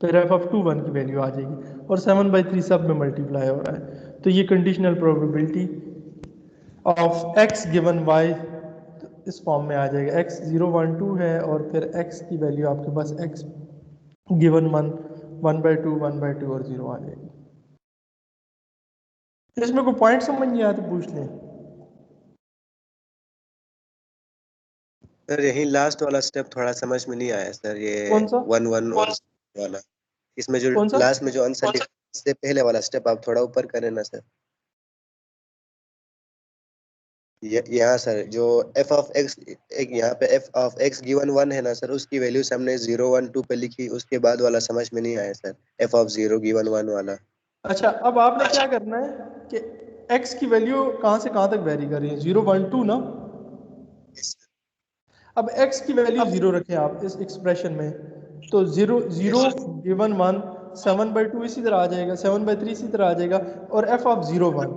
फिर एफ ऑफ 2 1 की वैल्यू आ जाएगी, और 7/3 सब में मल्टीप्लाई हो रहा है। तो ये conditional probability of x given y इस फॉर्म में आ जाएगा। एक्स 0 1 2 है और फिर एक्स की वैल्यू आपके पास एक्स गिवन 1/2 1/2 और 0 आ जाएगी। इसमें कोई पॉइंट समझ नहीं आया तो पूछ लें। सर यही लास्ट वाला स्टेप थोड़ा समझ में नहीं आया सर, ये कौन सा 1 1 और वाला, इसमें जो कौन सा लास्ट में जो आंसर लिखा इससे पहले वाला स्टेप आप थोड़ा ऊपर करें ना सर। यहाँ सर जो एफ ऑफ एक्स, एक यहाँ पे एफ ऑफ एक्स गिवन 1 है ना सर, उसकी वैल्यूज हमने 0 1 2 पे लिखी, उसके बाद वाला समझ में नहीं आया सर, एफ ऑफ 0 गिवन 1 वाला। अच्छा, अब आपने क्या करना है कि x की वैल्यू कहाँ से कहाँ तक वेरी कर रही है, 0 1 2 ना। अब x की वैल्यू 0 रखें आप इस एक्सप्रेशन में, तो 0 0 गिवन 1 7/2 इसी तरह आ जाएगा, 7/3 इसी तरह आ जाएगा, और f ऑफ 0 1,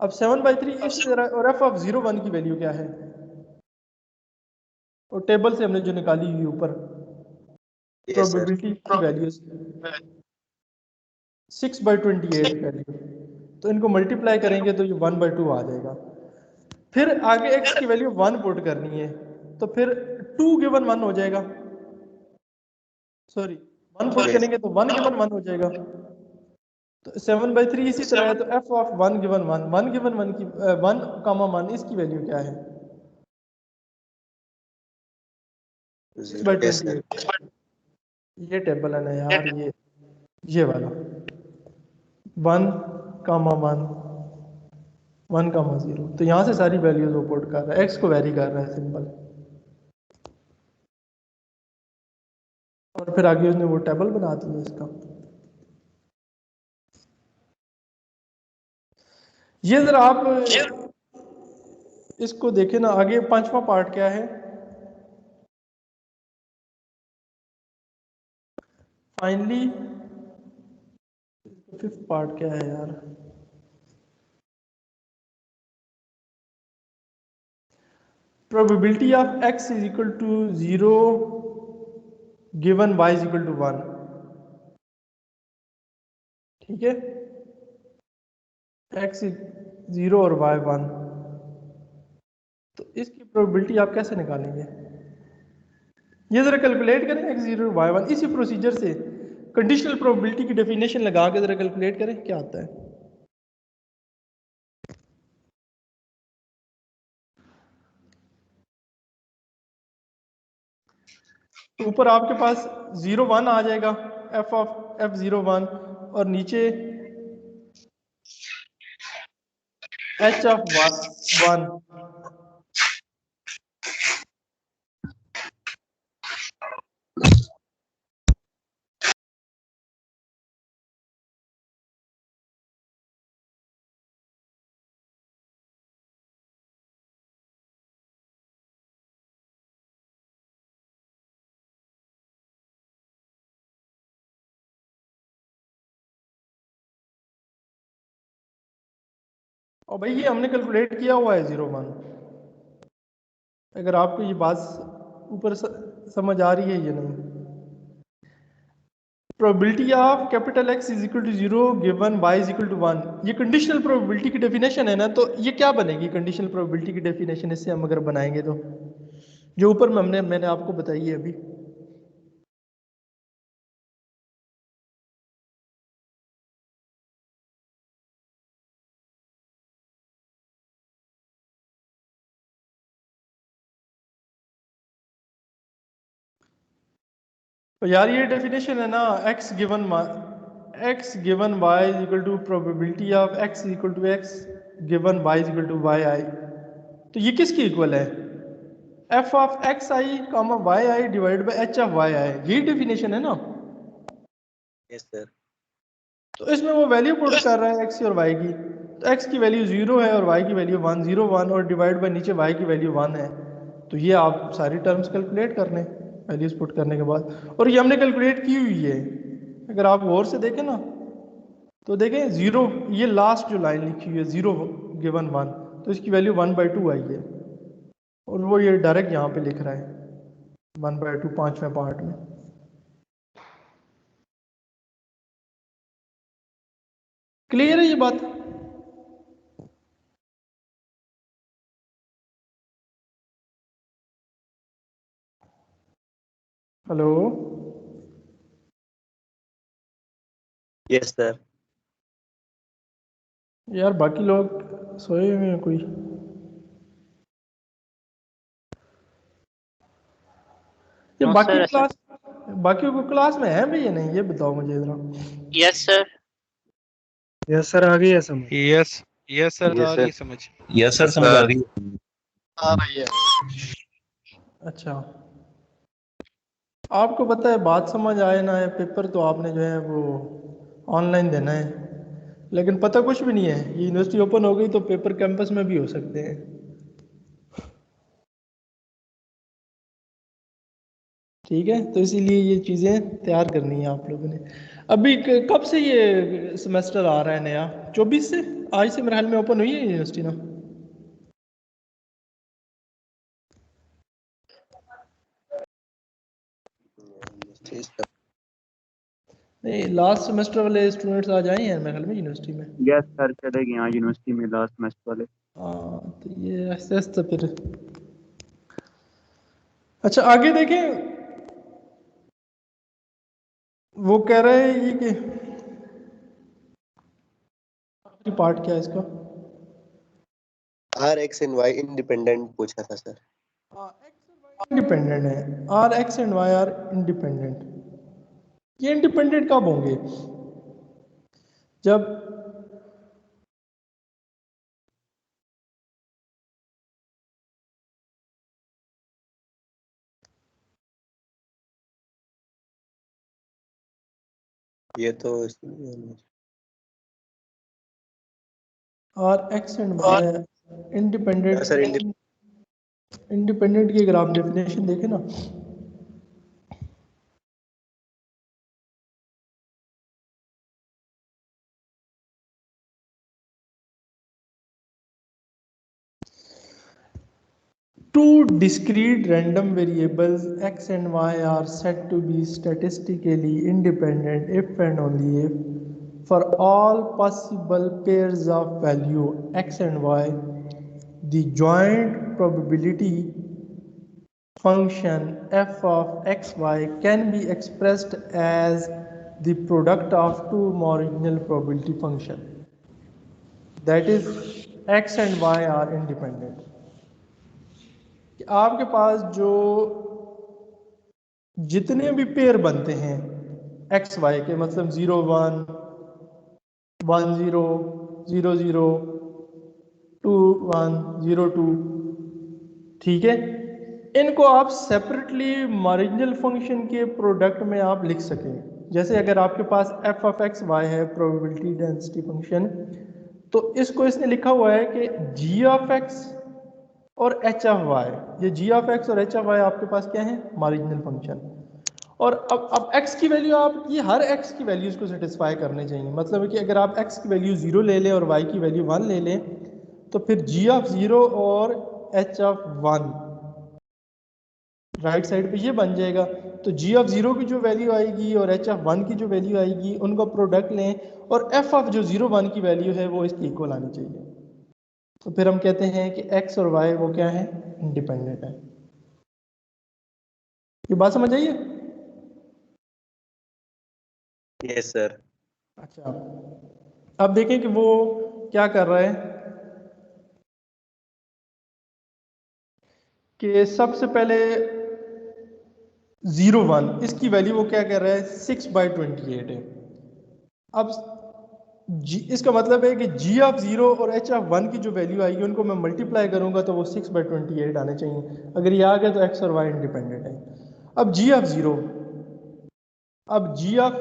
अब 7/3 इसी तरह, और f ऑफ 0 1 की वैल्यू क्या है, और टेबल से हमने जो निकाली हुई ऊपर यस सर। प्रोबेबिलिटी की वैल्यूज 6/28 वैल्यू, तो इनको मल्टीप्लाई करेंगे तो ये 1/2 आ जाएगा। फिर आगे x की वैल्यू 1 पुट करनी है, तो फिर 2 गिवन 1 हो जाएगा, सॉरी 1 पुट यस करेंगे तो 1 गिवन 1 हो जाएगा। तो 7/3 इसी तरह है, तो f ऑफ 1 गिवन 1 1 गिवन 1 की 1 कामा 1 इसकी वैल्यू क्या है, यस सर। 6/28। ये टेबल है ना यार, ये वाला 1 कामा 1 1 कामा 0, तो यहाँ से सारी वैल्यूज वो पुट कर रहा है, x को वेरी कर रहा है सिंपल, और फिर आगे उसने वो टेबल बना दिया इसका। ये जरा आप इसको देखें ना, आगे पांचवा पार्ट क्या है, फाइनली फिफ्थ पार्ट क्या है यार, probability of x is equal to 0 given y is equal to 1, ठीक है, x 0 और y 1, तो इसकी प्रोबेबिलिटी आप कैसे निकालेंगे, ये जरा कैलकुलेट करें, x 0 y 1 इसी प्रोसीजर से कंडीशनल प्रोबेबिलिटी की डेफिनेशन लगा के जरा कैलकुलेट करें क्या आता है। तो ऊपर आपके पास 0 1 आ जाएगा, एफ ऑफ एफ 0 1, और नीचे एच ऑफ 1, और भाई ये हमने कैलकुलेट किया हुआ है 0 1, अगर आपको ये बात ऊपर समझ आ रही है ये नहीं। Probability of capital X is equal to 0 given y is equal to 1, ये कंडीशनल प्रोबेबिलिटी की डेफिनेशन है ना, तो ये क्या बनेगी कंडीशनल प्रोबेबिलिटी की डेफिनेशन, इससे हम अगर बनाएंगे तो जो ऊपर में मैंने आपको बताई है अभी। तो यार ये डेफिनेशन है ना, x given y is equal to probability of x equal to x given y is equal to y i. तो ये किसकी इक्वल है? f of x i comma y i divide by h of y i, यही डेफिनेशन है ना। Yes sir. तो इसमें वो वैल्यू पुट कर रहा है x की और y की, तो x की वैल्यू 0 है और y की वैल्यू 1 0 1 और डिवाइड बाय नीचे y की वैल्यू 1 है। तो ये आप सारी टर्म्स कैलकुलेट कर लें वैल्यूज पुट करने के बाद, और ये हमने कैलकुलेट की हुई है। अगर आप गौर से देखें ना तो देखें 0, ये लास्ट जो लाइन लिखी हुई है 0 गिवन 1, तो इसकी वैल्यू 1/2 आई है, और वो ये डायरेक्ट यहाँ पे लिख रहा है 1/2 पांचवें पार्ट में। क्लियर है ये बात? Hello yes sir. यार बाकी लोग सोए हुए हैं कोई? ये नो बाकी सर, ऐसा क्लास, बाकी को क्लास में है भी या नहीं, ये बताओ मुझे जरा। Yes sir. यस सर, आ गई है समझ। यस यस सर, आ गई समझ। यस सर, समझ आ रही है। आ रही है। अच्छा, आपको पता है बात समझ आए ना है, पेपर तो आपने जो है वो ऑनलाइन देना है, लेकिन पता कुछ भी नहीं है। ये यूनिवर्सिटी ओपन हो गई तो पेपर कैंपस में भी हो सकते हैं। ठीक है, तो इसीलिए ये चीज़ें तैयार करनी है आप लोगों ने। अभी कब से ये सेमेस्टर आ रहा है नया? 24 से? आज से मेरे ख्याल में ओपन हुई है यूनिवर्सिटी ना। ठीक है। नहीं, लास्ट सेमेस्टर वाले स्टूडेंट्स आ जाए हैं मेरे ख्याल में यूनिवर्सिटी में। यस सर, चले गए यहाँ यूनिवर्सिटी में लास्ट सेमेस्टर वाले। हाँ, तो ये ऐसे ऐसे फिर। अच्छा आगे देखें, वो कह रहे हैं ये कि आखिरी पार्ट क्या है इसका? Are x and y independent पूछा था सर। इंडिपेंडेंट है, are x and y are independent. ये इंडिपेंडेंट कब होंगे? जब ये तो are x and y independent. Sir independent की अगर आप डेफिनेशन देखें ना, two discrete random variables x and y are said to be statistically independent if and only if for all possible pairs of value x and y the joint probability function f of xy can be expressed as the product of two marginal probability function, that is x and y are independent। कि आपके पास जो जितने भी पेयर बनते हैं एक्स वाई के, मतलब 0 1 1 0 0 0 2 1 0 2, ठीक है, इनको आप सेपरेटली मार्जिनल फंक्शन के प्रोडक्ट में आप लिख सकें। जैसे अगर आपके पास एफ ऑफ एक्स वाई है, प्रोबेबिलिटी डेंसिटी फंक्शन, तो इसको इसने लिखा हुआ है कि जी ऑफ एक्स और एच ऑफ वाई, ये जी ऑफ एक्स और एच ऑफ वाई आपके पास क्या है? Marginal function. और अब एक्स की वैल्यू आप ये हर एक्स की वैल्यूज को सेटिस्फाई करने चाहिए। मतलब है कि अगर आप एक्स की वैल्यू 0 ले लें और वाई की वैल्यू 1 ले लें, तो फिर जी ऑफ 0 और एच ऑफ 1 राइट साइड पे ये बन जाएगा। तो जी ऑफ 0 की जो वैल्यू आएगी और एच ऑफ 1 की जो वैल्यू आएगी, उनका प्रोडक्ट लें, और एफ ऑफ जो 0 1 की वैल्यू है वो इसकी इक्वल आनी चाहिए। तो फिर हम कहते हैं कि x और y वो क्या है? इंडिपेंडेंट है। ये बात समझ आइए? Yes sir. अच्छा, अब देखें कि वो क्या कर रहा है कि सबसे पहले 01, इसकी वैल्यू वो क्या कह रहा है 6/28 है। अब इसका मतलब है कि जी ऑफ 0 और एच ऑफ 1 की जो वैल्यू आएगी उनको मैं मल्टीप्लाई करूंगा तो वो 6/28 आने चाहिए। अगर ये आ गया तो एक्स और वाई इंडिपेंडेंट है। अब जी ऑफ 0, अब जी ऑफ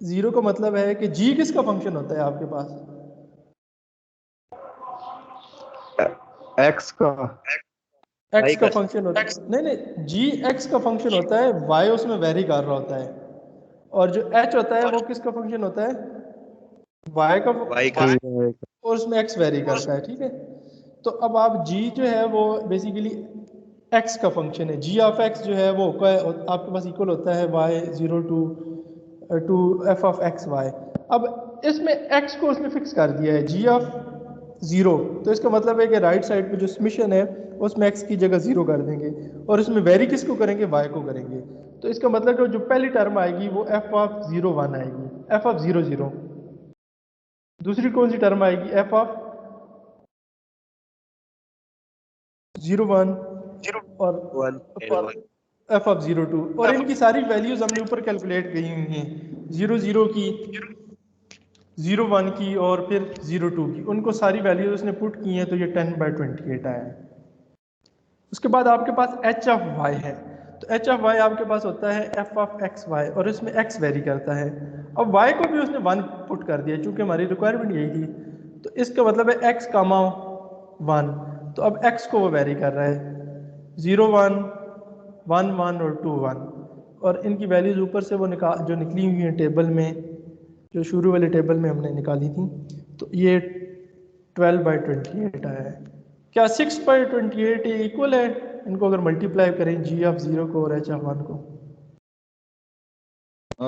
0 का मतलब है कि जी किसका फंक्शन होता है आपके पास? एक्स का एक्स का फंक्शन होता है। नहीं नहीं, जी एक्स का फंक्शन होता है, वाई उसमें वेरी कर रहा होता है, और जो एच होता है वो किसका फंक्शन होता है? वाई का, और उसमें एक्स वेरी करता है। ठीक है, तो अब आप जी जो है वो बेसिकली एक्स का फंक्शन है। जी ऑफ एक्स जो है वो आपके पास इक्वल होता है y 0 to F of x y. अब इसमें एक्स को उसने फिक्स कर दिया है जी ऑफ 0, तो इसका मतलब है कि राइट साइड पे जो समीशन है उसमें एक्स की जगह 0 कर देंगे, और इसमें वेरी किसको करेंगे? वाई को करेंगे। तो इसका मतलब कि जो पहली टर्म आएगी वो एफ ऑफ 0 1 आएगी, एफ ऑफ 0 0। दूसरी कौन सी टर्म आएगी? एफ ऑफ 0 1 और एफ ऑफ 0 2, और इनकी सारी वैल्यूज हमने ऊपर कैलकुलेट की हुई हैं, 0 0 की, 0 1 की और फिर 0 2 की, उनको सारी वैल्यूज उसने पुट की हैं, तो ये 10/28 आया है। उसके बाद आपके पास एच ऑफ वाई है, तो एच ऑफ वाई आपके पास होता है एफ ऑफ एक्स वाई, और इसमें एक्स वेरी करता है। अब वाई को भी उसने 1 पुट कर दिया चूंकि हमारी रिक्वायरमेंट यही थी, तो इसका मतलब है एक्स कामा 1, तो अब एक्स को वो वेरी कर रहा है 0 1 1 1 और 2 1, और इनकी वैल्यूज ऊपर से वो जो निकली हुई हैं टेबल में, जो शुरू वाले टेबल में हमने निकाली थी, तो ये 12/28 आया है। क्या 6/28 इक्वल है? इनको अगर मल्टीप्लाई करें जी ऑफ 0 को और एच ऑफ 1 को,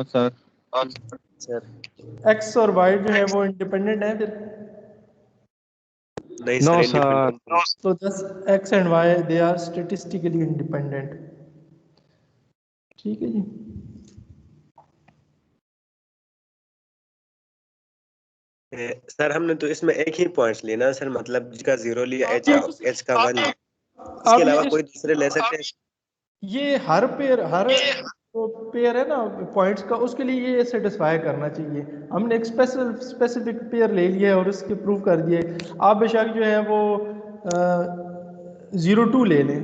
सर एक्स और वाई जो है वो इंडिपेंडेंट है फिर? नहीं नो सर, सर इंडिपेंडेंट। तो thus x and y they are statistically independent. ठीक है जी। सर हमने तो इसमें एक ही पॉइंट्स लिए ना सर, मतलब जिसका 0 लिया, एच का 1, इसके आप अलावा ये कोई दूसरे ले सकते हैं? ये हर जो पेयर है ना पॉइंट्स का, उसके लिए ये सेटिस्फाई करना चाहिए। हमने एक स्पेसिफिक पेयर ले लिया है और उसके प्रूव कर दिए। आप बेशक जो है वो 0 2 ले लें,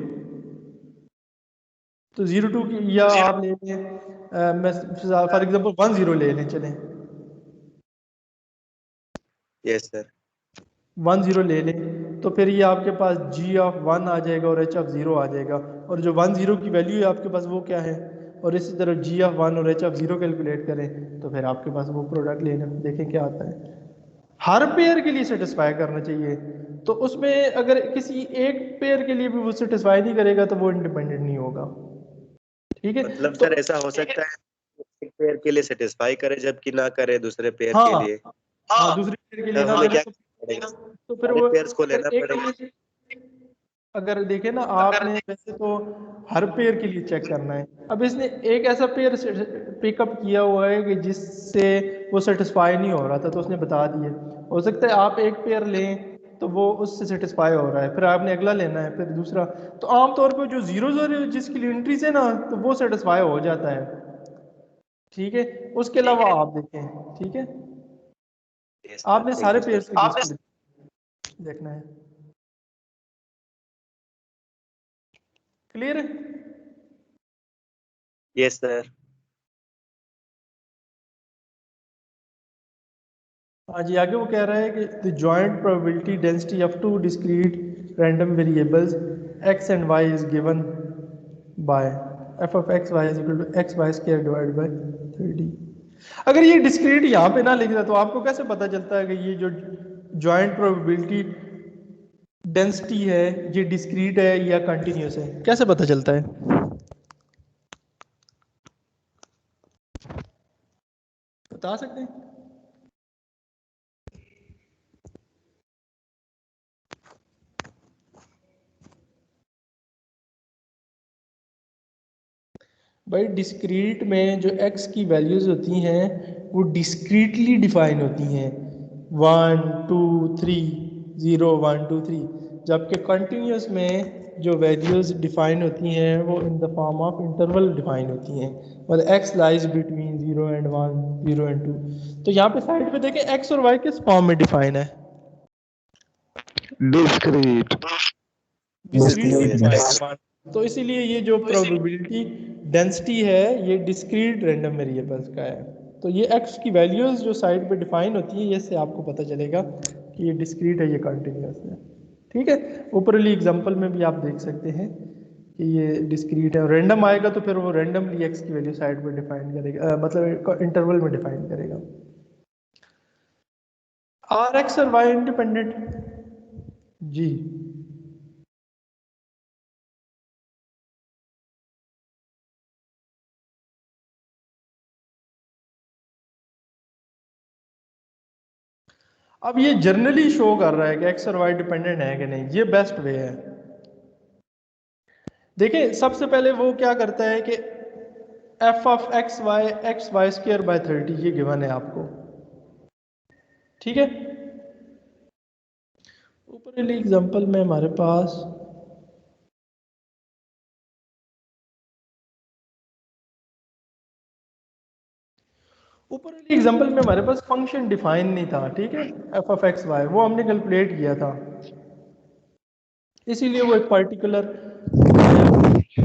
तो 0 2 की, या आप ले लें मैं फॉर एग्जांपल 1 0 ले लें, चलें यस सर। 1 0 ले लें, तो फिर ये आपके पास जी ऑफ 1 आ जाएगा और एच ऑफ 0 आ जाएगा, और जो 1 0 की वैल्यू है आपके पास वो क्या है, और इसी तरह जी ऑफ 1 और एच ऑफ 0 कैलकुलेट करें तो फिर आपके पास वो प्रोडक्ट लेने देखें क्या आता है। हर पेयर के लिए सेटिस्फाई करना चाहिए, तो उसमें अगर किसी एक पेयर के लिए भी वो सेटिस्फाई नहीं करेगा तो वो इंडिपेंडेंट नहीं होगा। ठीक है, मतलब तो सर ऐसा हो सकता है एक पेयर के लिए सेटिस्फाई करे जबकि ना करे दूसरे पेयर हाँ के लिए? हाँ, दूसरे पेयर के लिए तब ना हमें करे क्या पड़ेगा? तो फिर सारे वो पेयर्स को अगर लेना एक पड़ेगा? अगर देखें ना आपने वैसे तो हर पेयर के लिए चेक करना है। अब इसने एक ऐसा पेयर पिकअप किया हुआ है कि जिससे वो सेटिस्फाई नहीं हो रहा था, तो उसने बता दिए। हो सकता है आप एक पेयर लें तो वो उससे सेटिस्फाई हो रहा है, फिर आपने अगला लेना है, फिर दूसरा, तो आमतौर पर जो 0 0 जिसकी लिए एंट्रीज है ना, तो वो सेटिस्फाई हो जाता है। ठीक है, उसके अलावा आप देखें। ठीक है, Yes, sir. आपने Thank सारे you, sir. पेयर्स के लिस्ट देखना है। क्लियर है? Yes, sir. हाँ जी, आगे वो कह रहा है कि the joint probability density of two discrete random variables x and y is given by f of x y is equal to x y square divided by 3d। अगर ये डिस्क्रीट यहाँ पे ना लिखता तो आपको कैसे पता चलता है कि ये जो जॉइंट प्रोबेबिलिटी डेंसिटी है ये डिस्क्रीट है या कंटिन्यूस है? कैसे पता चलता है? बता सकते हैं? भाई डिस्क्रीट में जो x की वैल्यूज़ होती हैं वो डिस्क्रीटली डिफाइन होती हैं, 1 2 3 0 1 2 3, जबकि कंटिन्यूस में जो वैल्यूज डिफाइन होती हैं वो in the form of interval define होती हैं, मतलब x lies between 0 and 1, 0 and 2। तो यहाँ पे साइड पे देखें एक्स और वाई किस फॉर्म में डिफाइन है, डिस्क्रीट डिस्क्रीटली Yes, डिफाइन। तो इसीलिए ये जो प्रोबेबिलिटी डेंसिटी है ये डिस्क्रीट रैंडम वेरिएबल्स का है। तो ये एक्स की वैल्यूज जो साइड पे डिफाइन होती है इससे आपको पता चलेगा कि ये डिस्क्रीट है, ये कंटिन्यूस है। ठीक है, ऊपर वाली एग्जांपल में भी आप देख सकते हैं कि ये डिस्क्रीट है। रैंडम आएगा तो फिर वो रैंडमली एक्स की वैल्यू साइड पे डिफाइन करेगा, मतलब इंटरवल में डिफाइन करेगा। आर एक्स और वाई इंडिपेंडेंट जी, अब ये जनरली शो कर रहा है कि एक्स और वाई डिपेंडेंट है कि नहीं, ये बेस्ट वे है। देखिए सबसे पहले वो क्या करता है कि f of x y square by 30 ये गिवन है आपको, ठीक है। ऊपर वाली एग्जांपल में हमारे पास फंक्शन डिफाइन नहीं था, ठीक है, एफ ऑफ एक्स वाई वो हमने कैलकुलेट किया था, इसीलिए वो एक पर्टिकुलर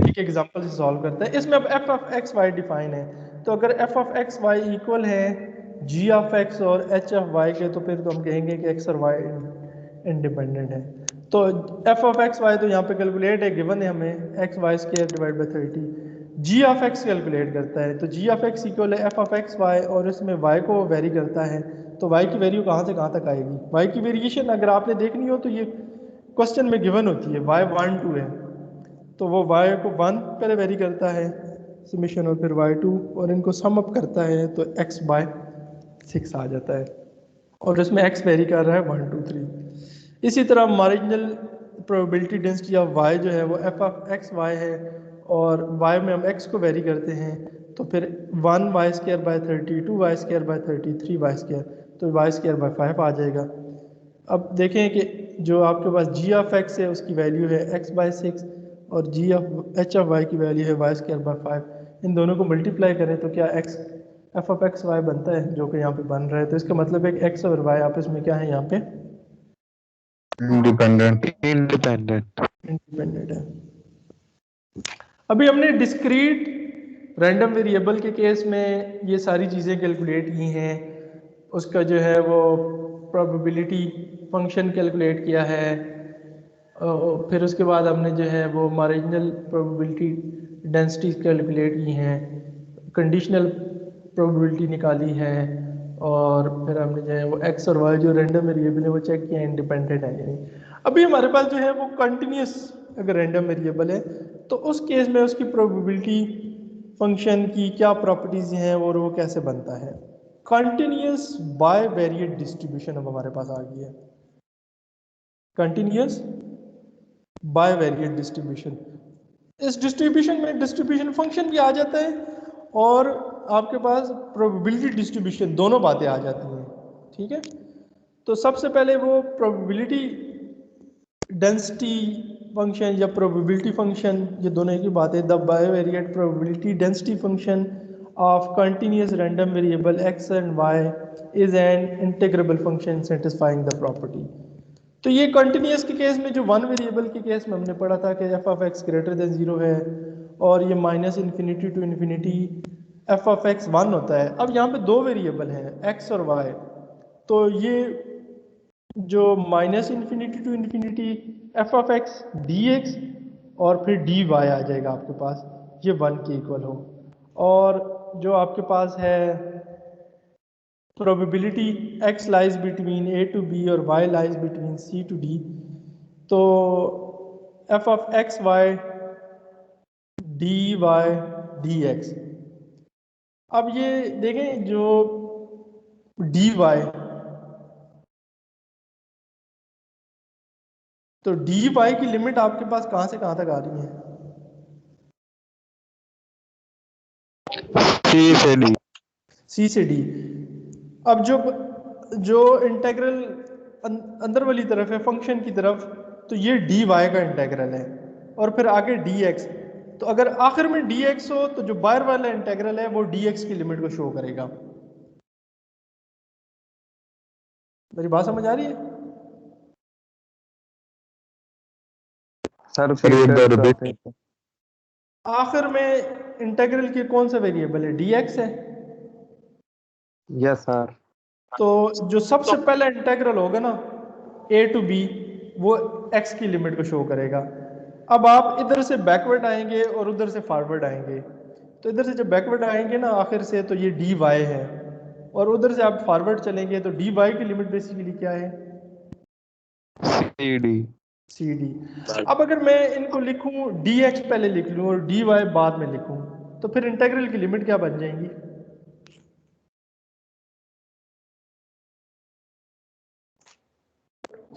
एक एग्जांपल से सॉल्व करता है। इसमें अब f of x y define है, तो अगर f of x y equal है जी ऑफ एक्स और एच ऑफ वाई के, तो फिर तो हम कहेंगे कि एक्स और वाई इंडिपेंडेंट है। तो एफ ऑफ एक्स वाई तो यहाँ पे कैलकुलेट है, गिवन है हमें x y square divide by 30। G of x calculate करता है, तो जी ऑफ एक्स इक्वल है एफ ऑफ एक्स वाई और इसमें वाई को वेरी करता है, तो वाई की वैल्यू कहाँ से कहाँ तक आएगी। वाई की वेरिएशन अगर आपने देखनी हो तो ये क्वेश्चन में गिवन होती है, वाई 1 2 है, तो वो y को 1 पहले वेरी करता है समीशन और फिर y2 और इनको सम अप करता है तो x बाय 6 आ जाता है, और इसमें x वेरी कर रहा है 1 2 3। इसी तरह marginal probability density of y जो है वो एफ ऑफ एक्स वाई है, और y में हम x को वेरी करते हैं तो फिर 1 y square by 30, 2 y square by 30, 3 y square, तो वाई स्क्वायर बाय 5 आ जाएगा। अब देखें कि जो आपके पास जी ऑफ एक्स है उसकी वैल्यू है x बाय 6 और जी ऑफ एच ऑफ वाई की वैल्यू है वाई स्क्वायर बाय 5। इन दोनों को मल्टीप्लाई करें तो क्या x F of x y बनता है, जो कि यहाँ पे बन रहा है। तो इसका मतलब है कि एक्स और वाई आपस में क्या है, यहाँ पे इंडिपेंडेंट इंडिपेंडेंट है। अभी हमने डिस्क्रीट रैंडम वेरिएबल के केस में ये सारी चीज़ें कैलकुलेट की हैं, उसका जो है वो प्रोबेबिलिटी फंक्शन कैलकुलेट किया है, फिर उसके बाद हमने जो है वो मार्जिनल प्रोबेबिलिटी डेंसिटीज कैलकुलेट की हैं, कंडीशनल प्रोबेबिलिटी निकाली है, और फिर हमने जो है वो एक्स और वाई जो रैंडम वेरिएबल है वो चेक किया इंडिपेंडेंट है या नहीं। अभी हमारे पास जो है वो कंटिन्यूस अगर रैंडम वेरिएबल है तो उस केस में उसकी प्रोबेबिलिटी फंक्शन की क्या प्रॉपर्टीज हैं और वो कैसे बनता है। कंटिन्यूस बाय वेरिएट डिस्ट्रीब्यूशन अब हमारे पास आ गई है, कंटिन्यूस बाय वेरिएट डिस्ट्रीब्यूशन। इस डिस्ट्रीब्यूशन में डिस्ट्रीब्यूशन फंक्शन भी आ जाता है और आपके पास प्रोबेबिलिटी डिस्ट्रीब्यूशन, दोनों बातें आ जाती हैं, ठीक है। तो सबसे पहले वो प्रोबेबिलिटी डेंसिटी फंक्शन या प्रोबेबिलिटी फंक्शन, ये दोनों की बात है। The bivariate probability density function of continuous random variable x and y is an integrable function satisfying the property. तो ये कंटिन्यूस के केस में, जो वन वेरिएबल के केस में हमने पढ़ा था कि f of x greater than 0 है और ये minus infinity to infinity F of x 1 होता है। अब यहाँ पे दो वेरिएबल हैं एक्स और वाई, तो ये जो minus infinity to infinity F of x D x और फिर डी वाई आ जाएगा आपके पास, ये 1 के इक्वल हो। और जो आपके पास है probability x lies between a to b और y lies between c to d, तो f of x y dy dx। अब ये देखें जो dy, तो dy की लिमिट आपके पास कहाँ से कहाँ तक आ रही है, C से D। अब जो इंटेग्रल अंदर वाली तरफ है फंक्शन की तरफ, तो ये dy का इंटेग्रल है, और फिर आगे dx। तो अगर आखिर में dx हो तो जो बाहर वाला इंटीग्रल है वो dx की लिमिट को शो करेगा। मेरी बात समझ आ रही है? सर फिर इधर करते हैं। आखिर में इंटीग्रल के कौन सा वेरिएबल है? dx है। Yes sir. तो जो सबसे पहला इंटीग्रल होगा ना a टू b, वो x की लिमिट को शो करेगा। अब आप इधर से बैकवर्ड आएंगे और उधर से फॉरवर्ड आएंगे। तो इधर से जब बैकवर्ड आएंगे ना आखिर से, तो ये dy है, और उधर से आप फॉरवर्ड चलेंगे तो dy की लिमिट बेसिकली क्या है? CD। cd। अब अगर मैं इनको लिखूं dx पहले लिख लूं और dy बाद में लिखूं, तो फिर इंटीग्रल की लिमिट क्या बन जाएंगी?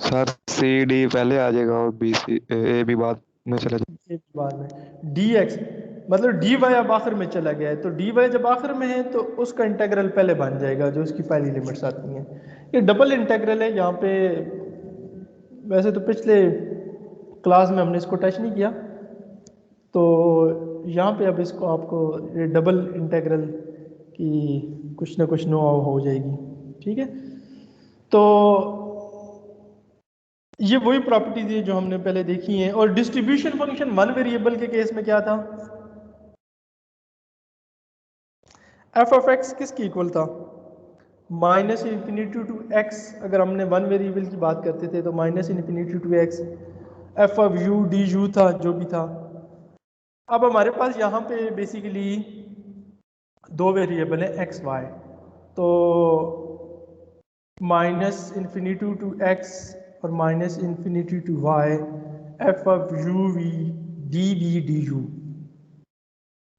सर CD पहले आ जाएगा और BC AB बाद में चला जाएगा। एक बाद में dx मतलब dy अब आखिर में चला गया है, तो dy जब आखिर में है तो उसका इंटीग्रल पहले बन जाएगा जो उसकी पहली लिमिट्स आती हैं। ये डबल इंटीग्रल है यहाँ पे। वैसे तो पिछले क्लास में हमने इसको टच नहीं किया, तो यहाँ पे अब इसको आपको ये डबल इंटीग्रल की कुछ ना कुछ नो हो जाएगी। ठीक है, तो ये वही प्रॉपर्टीज है जो हमने पहले देखी हैं। और डिस्ट्रीब्यूशन फंक्शन वन वेरिएबल के केस में क्या था? एफ ऑफ एक्स किसकी इक्वल था? Minus infinity to x. अगर हमने वन वेरिएबल की बात करते थे तो minus infinity to x F of u d u था, जो भी था। अब हमारे पास यहाँ पे बेसिकली दो वेरिएबल है एक्स वाई। तो माइनस इन्फिनिटी टू एक्स और minus infinity to y f of u v d u.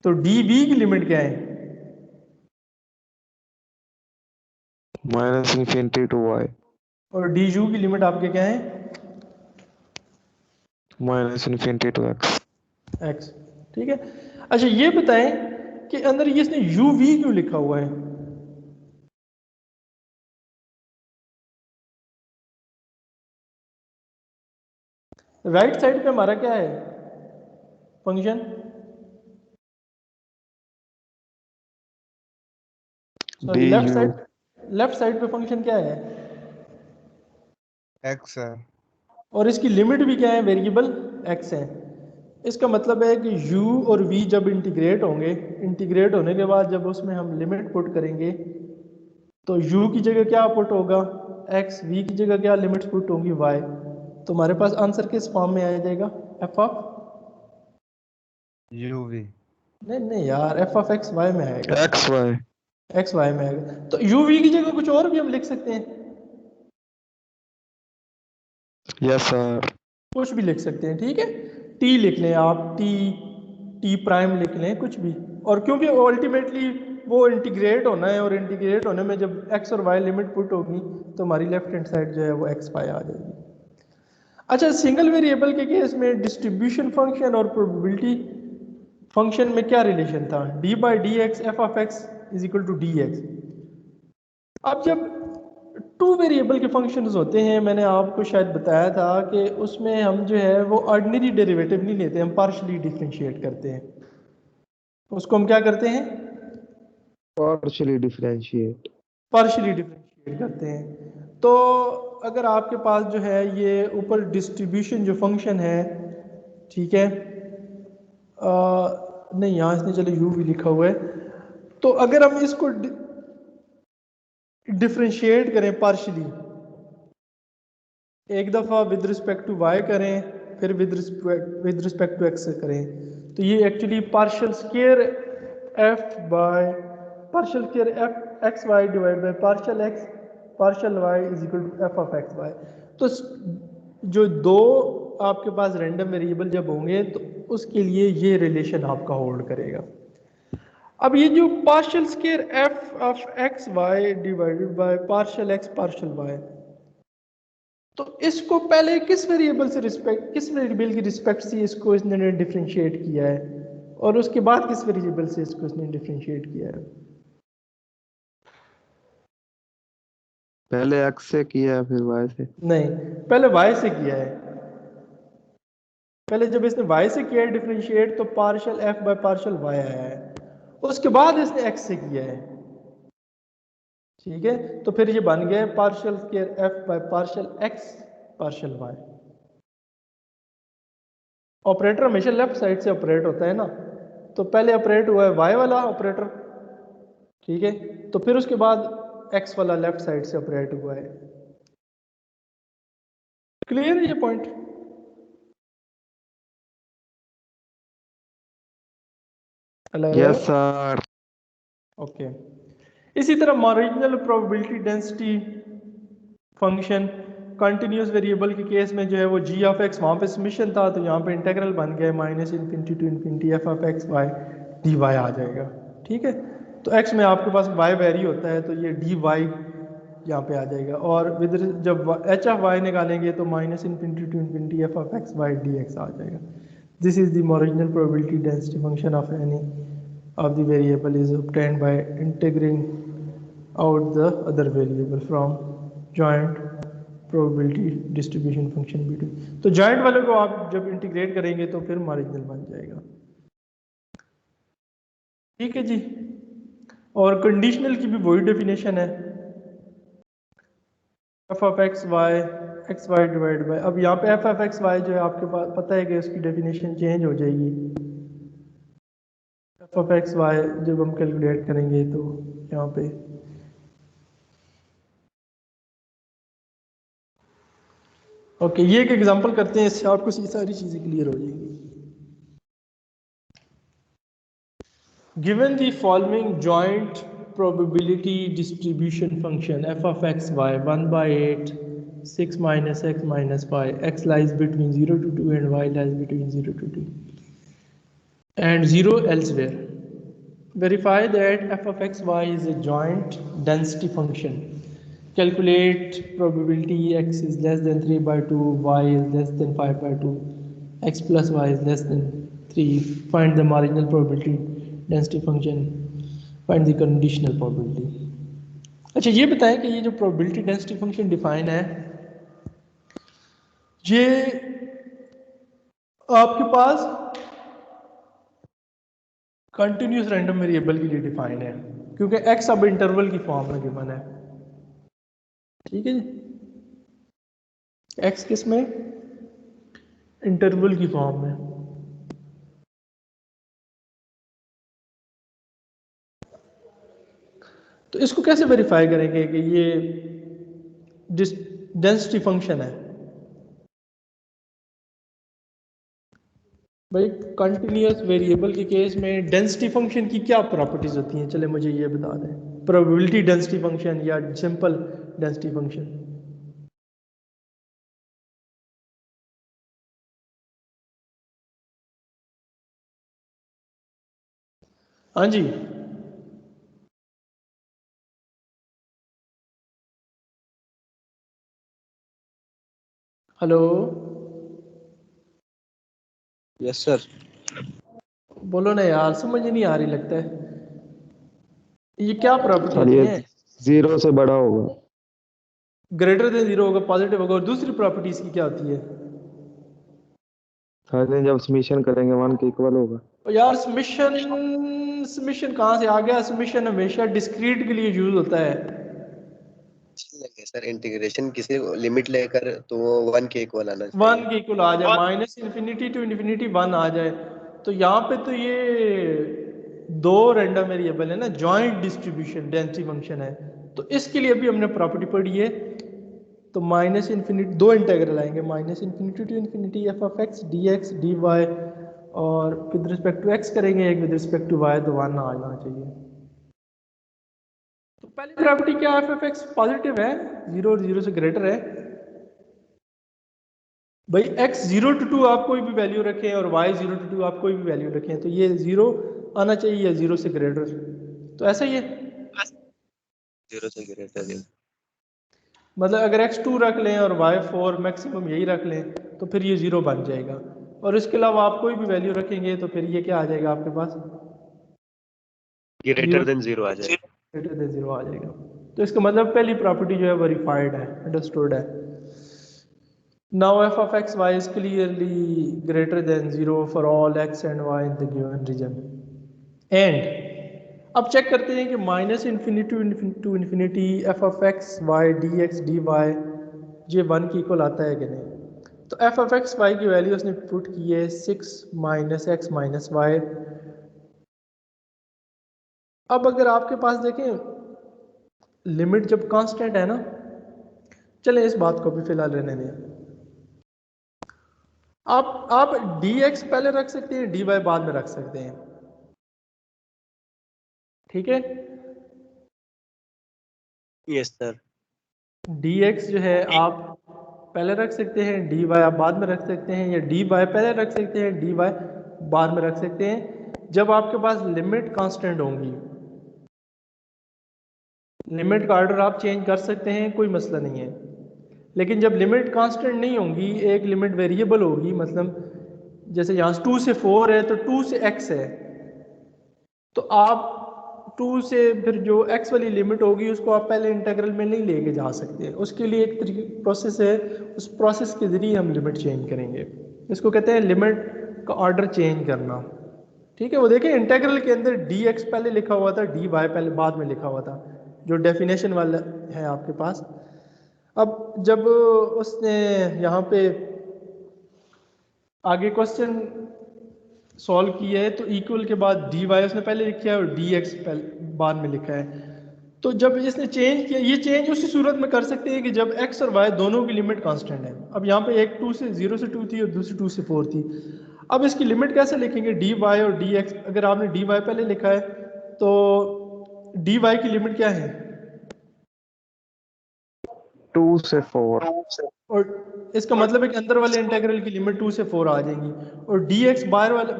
तो डी बी की लिमिट क्या है? Minus infinity to Y। और डी यू की लिमिट आपके क्या है? Minus infinity to X। X. ठीक है, अच्छा ये बताएं कि अंदर ये इसने यू वी क्यों लिखा हुआ है? राइट साइड पे हमारा क्या है function? Sorry, DU। Left side पे फंक्शन क्या है? एक्स है। और इसकी लिमिट भी क्या है? वेरिएबल एक्स है। इसका मतलब है कि u और v जब इंटीग्रेट होंगे, इंटीग्रेट होने के बाद जब उसमें हम लिमिट पुट करेंगे तो u की जगह क्या पुट होगा? x, v की जगह क्या लिमिट्स पुट होंगी? y। तो हमारे पास आंसर किस फॉर्म में आ जाएगा? f of UV. नहीं नहीं यार, f ऑफ x y में आएगा। XY। x y में आएगा। तो u v की जगह कुछ और भी हम लिख सकते हैं, यस सर। कुछ भी लिख सकते हैं। ठीक है, t लिख लें आप, t प्राइम लिख लें, कुछ भी। और क्योंकि अल्टीमेटली वो इंटीग्रेट होना है, और इंटीग्रेट होने में जब x और y लिमिट पुट होगी तो हमारी लेफ्ट हैंड साइड जो है वो x y आ जाएगी। अच्छा, सिंगल वेरिएबल के केस में डिस्ट्रीब्यूशन फंक्शन और प्रोबेबिलिटी फंक्शन में क्या रिलेशन था? D by D X F of x is equal to D X. अब जब टू वेरिएबल के फंक्शंस होते हैं, मैंने आपको शायद बताया था कि उसमें हम जो है वो ऑर्डिनरी डेरिवेटिव नहीं लेते, हम पार्शियली डिफरेंशिएट करते हैं। उसको हम क्या करते हैं? Partially differentiate. पार्शियली डिफरेंशिएट करते हैं। तो अगर आपके पास जो है ये ऊपर डिस्ट्रीब्यूशन जो फंक्शन है, ठीक है, नहीं यहाँ इसने चलो यू भी लिखा हुआ है, तो अगर हम इसको डिफरेंशिएट करें पार्शियली, एक दफ़ा विद रिस्पेक्ट टू वाई करें, फिर विद रिस्पेक्ट टू एक्स करें, तो ये actually partial square F by partial square F X Y divide by partial X partial Y is equal to F of x Y. तो जो दो आपके पास रैंडम वेरिएबल जब होंगे तो उसके लिए ये रिलेशन आपका होल्ड करेगा। अब ये जो partial square F of x Y divided by partial X partial Y, तो इसको पहले किस वेरिएबल की रिस्पेक्ट से इसको इसने डिफरेंशिएट किया है, और उसके बाद किस वेरिएबल से इसको इसने डिफरेंशिएट किया है? पहले X से किया है फिर Y से। नहीं, पहले y से किया है। पहले जब इसने y से किया है डिफरेंशिएट तो partial f by partial y आया है, उसके बाद इसने x से किया है, ठीक है। तो फिर ये बन गया partial square f by partial x partial y। Operator हमेशा लेफ्ट साइड से ऑपरेट होता है ना, तो पहले ऑपरेट हुआ है y वाला ऑपरेटर, ठीक है, तो फिर उसके बाद x वाला लेफ्ट साइड से ऑपरेट हुआ है। क्लियर है ये पॉइंट? Yes sir. ओके। इसी तरह marginal probability density function continuous variable के केस में जो है वो g ऑफ x, वहाँ पे समीशन था तो यहाँ पे इंटीग्रल बन गया minus infinity to infinity f of x y dy आ जाएगा, ठीक है। तो x में आपके पास y वेरी होता है तो ये dy यहाँ पे आ जाएगा, और विद जब h ऑफ y निकालेंगे तो minus infinity to infinity f of x y dx आ जाएगा। This is the marginal probability density function of any of the variable is obtained by integrating out the other variable from joint probability distribution function between। तो joint वाले को आप जब इंटीग्रेट करेंगे तो फिर मार्जिनल बन जाएगा, ठीक है जी। और कंडीशनल की भी वही डेफिनेशन है, f of x y divide bye, अब यहाँ पे f of x y जो है आपके पास पता है कि उसकी डेफिनेशन चेंज हो जाएगी। f of x y जब हम कैलकुलेट करेंगे तो यहाँ पे ओके, ये एक एग्जांपल करते हैं, इससे आपको सारी चीजें क्लियर हो जाएंगी। Given the following joint probability distribution function f of x y 1/8 6 minus x minus 5 x lies between 0 to 2 and y lies between 0 to 2 and 0 elsewhere. Verify that f of x y is a joint density function. Calculate probability x is less than 3/2, y is less than 5/2, x plus y is less than 3. Find the marginal probability density function. Find the conditional probability. अच्छा ये बताएं कि ये जो probability density function define है, ये आपके पास कंटिन्यूस रैंडम वेरिएबल के लिए डिफाइन है, क्योंकि x अब इंटरवल की फॉर्म में गिवन है, ठीक है जी। x किस में? इंटरवल की फॉर्म में। तो इसको कैसे वेरीफाई करेंगे कि ये डेंसिटी फंक्शन है? भाई कंटिन्यूस वेरिएबल के केस में डेंसिटी फंक्शन की क्या प्रॉपर्टीज होती हैं, चले मुझे ये बता दें। प्रोबेबिलिटी डेंसिटी फंक्शन या सिंपल डेंसिटी फंक्शन? हाँ जी, हेलो, यस सर। बोलो ना यार, समझ नहीं आ रही लगता है। ये क्या प्रॉपर्टी सर होती ये है? 0 से बड़ा होगा। ग्रेटर देन 0 होगा, पॉजिटिव होगा, और दूसरी प्रॉपर्टी इसकी क्या होती है? सर जब समीशन करेंगे 1 के इक्वल होगा। और यार समीशन कहाँ से आ गया? समीशन हमेशा डिस्क्रीट के लिए यूज होता है। सर इंटीग्रेशन किसी लिमिट लेकर तो वो 1 के इक्वल आना चाहिए। 1 के इक्वल आ जाए, माइनस इन्फिनिटी टू इन्फिनिटी 1 आ जाए, तो यहाँ पे तो ये दो रैंडम वेरिएबल है ना, जॉइंट डिस्ट्रीब्यूशन डेंसिटी फंक्शन है, तो इसके लिए भी हमने प्रॉपर्टी पढ़ी है। तो माइनस इन्फिनिटी दो इंटीग्रल आएंगे, minus infinity to infinity F of x D X D Y, और विद रिस्पेक्ट टू एक्स करेंगे, एक विद रिस्पेक्ट टू वाई, तो 1 आ जाना चाहिए। तो पहली प्रॉपर्टी क्या है? एफ ऑफ एक्स पॉजिटिव है, 0 और 0 से ग्रेटर है। भाई x 0 to 2 आप कोई भी वैल्यू रखें और y 0 to 2 आप कोई भी वैल्यू रखें, तो ये 0 आना चाहिए या 0 से ग्रेटर, तो ऐसा ही है। 0 से ग्रेटर है। मतलब अगर x 2 रख लें और y 4 मैक्सिमम यही रख लें तो फिर ये 0 बन जाएगा, और इसके अलावा आप कोई भी वैल्यू रखेंगे तो फिर ये क्या आ जाएगा आपके पास? ग्रेटर देन 0 आ जाएगा। ग्रेटर देन 0 आ जाएगा। तो इसका मतलब पहली प्रॉपर्टी जो है वेरीफाइड है, अंडरस्टूड है। Now f of x y is clearly greater than 0 for all x and y in the given region. And अब चेक करते हैं कि minus infinity to infinity F of x Y D X D Y ये 1 की इक्वल आता है कि नहीं। तो एफ ऑफ एक्स वाई की वैल्यू उसने पुट की है 6 माइनस एक्स माइनस वाई। अब अगर आपके पास देखें लिमिट जब कांस्टेंट है ना, चलें इस बात को भी फिलहाल रहने दें। आप dx पहले रख सकते हैं, dy बाद में रख सकते हैं, ठीक है। Yes sir. dx जो है आप पहले रख सकते हैं, dy आप बाद में रख सकते हैं, या dy पहले रख सकते हैं, dy बाद में रख सकते हैं, जब आपके पास लिमिट कांस्टेंट होंगी। लिमिट का ऑर्डर आप चेंज कर सकते हैं, कोई मसला नहीं है। लेकिन जब लिमिट कांस्टेंट नहीं होंगी, एक लिमिट वेरिएबल होगी, मतलब जैसे यहाँ 2 से 4 है तो 2 से x है, तो आप 2 से फिर जो x वाली लिमिट होगी उसको आप पहले इंटीग्रल में नहीं लेके जा सकते। उसके लिए एक प्रोसेस है, उस प्रोसेस के ज़रिए हम लिमिट चेंज करेंगे। इसको कहते हैं लिमिट का ऑर्डर चेंज करना, ठीक है। वो देखें इंटीग्रल के अंदर dx पहले लिखा हुआ था, dy पहले बाद में लिखा हुआ था, जो डेफिनेशन वाला है आपके पास। अब जब उसने यहाँ पे आगे क्वेश्चन सॉल्व किया है तो इक्वल के बाद dy उसने पहले लिखा है और dx बाद में लिखा है। तो जब इसने चेंज किया, ये चेंज उसी सूरत में कर सकते हैं कि जब x और y दोनों की लिमिट कांस्टेंट है। अब यहाँ पे एक 0 से 2 थी और दूसरी 2 से 4 थी। अब इसकी लिमिट कैसे लिखेंगे, dy और dx। अगर आपने dy पहले लिखा है तो dy की लिमिट क्या है, 2 से 4। और इसका मतलब है कि अंदर वाले इंटीग्रल की लिमिट 2 से 4 आ जाएंगी, और dx बाहर वाले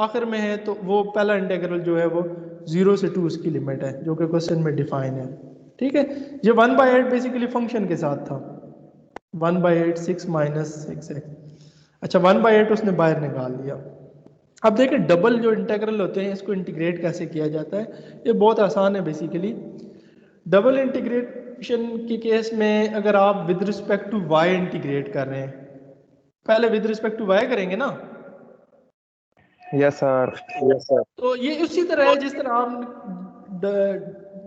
आखिर में है तो वो पहला इंटीग्रल जो है वो 0 से 2 उसकी लिमिट है, जो कि क्वेश्चन में डिफाइन है, ठीक है। ये 1/8 बेसिकली फंक्शन के साथ था, 1/8 6 माइनस 6x। अच्छा 1/8 उसने बाहर निकाल लिया। अब देखिए डबल जो इंटीग्रल होते हैं इसको इंटीग्रेट कैसे किया जाता है, ये बहुत आसान है बेसिकली। डबल इंटीग्रेशन के केस में अगर आप with respect to y integrate कर रहे हैं, पहले विद रिस्पेक्ट टू y करेंगे ना, यस सर। Yes sir. तो ये उसी तरह है जिस तरह हम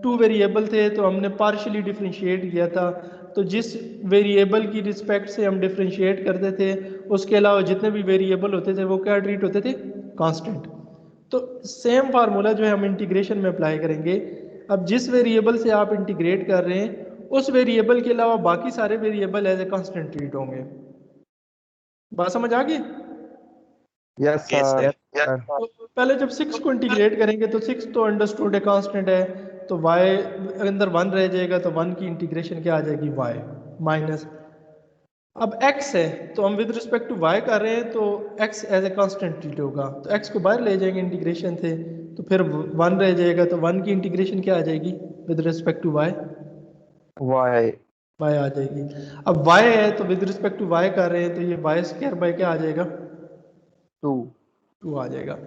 2 वेरिएबल थे तो हमने पार्शियली डिफरेंशिएट किया था, तो जिस वेरिएबल की रिस्पेक्ट से हम डिफरेंशिएट करते थे उसके अलावा जितने भी वेरिएबल होते थे वो क्या ट्रीट होते थे, कांस्टेंट। तो सेम फार्मूला जो है हम इंटीग्रेशन में अप्लाई करेंगे। अब जिस वेरिएबल से आप इंटीग्रेट कर रहे हैं उस वेरिएबल के अलावा बाकी सारे variable as a constant treat होंगे। बात समझ आ गई? Yes yes sir. सर। तो पहले जब 6 को इंटीग्रेट करेंगे तो 6 तो अंडरस्टूड है कांस्टेंट है, तो y अंदर 1 रह जाएगा, तो 1 की इंटीग्रेशन क्या आ जाएगी, y माइनस। अब x है तो हम विद रिस्पेक्ट टू y कर रहे हैं तो x as a constant treat होगा, तो x को बाहर ले जाएंगे इंटीग्रेशन से, तो फिर 1 रह जाएगा, तो 1 की इंटीग्रेशन क्या आ जाएगी with respect to y, Y y आ जाएगी। अब y है तो विद रिस्पेक्ट टू y कर रहे हैं तो ये y स्क्वायर बाय क्या आ जाएगा, 2 आ जाएगा।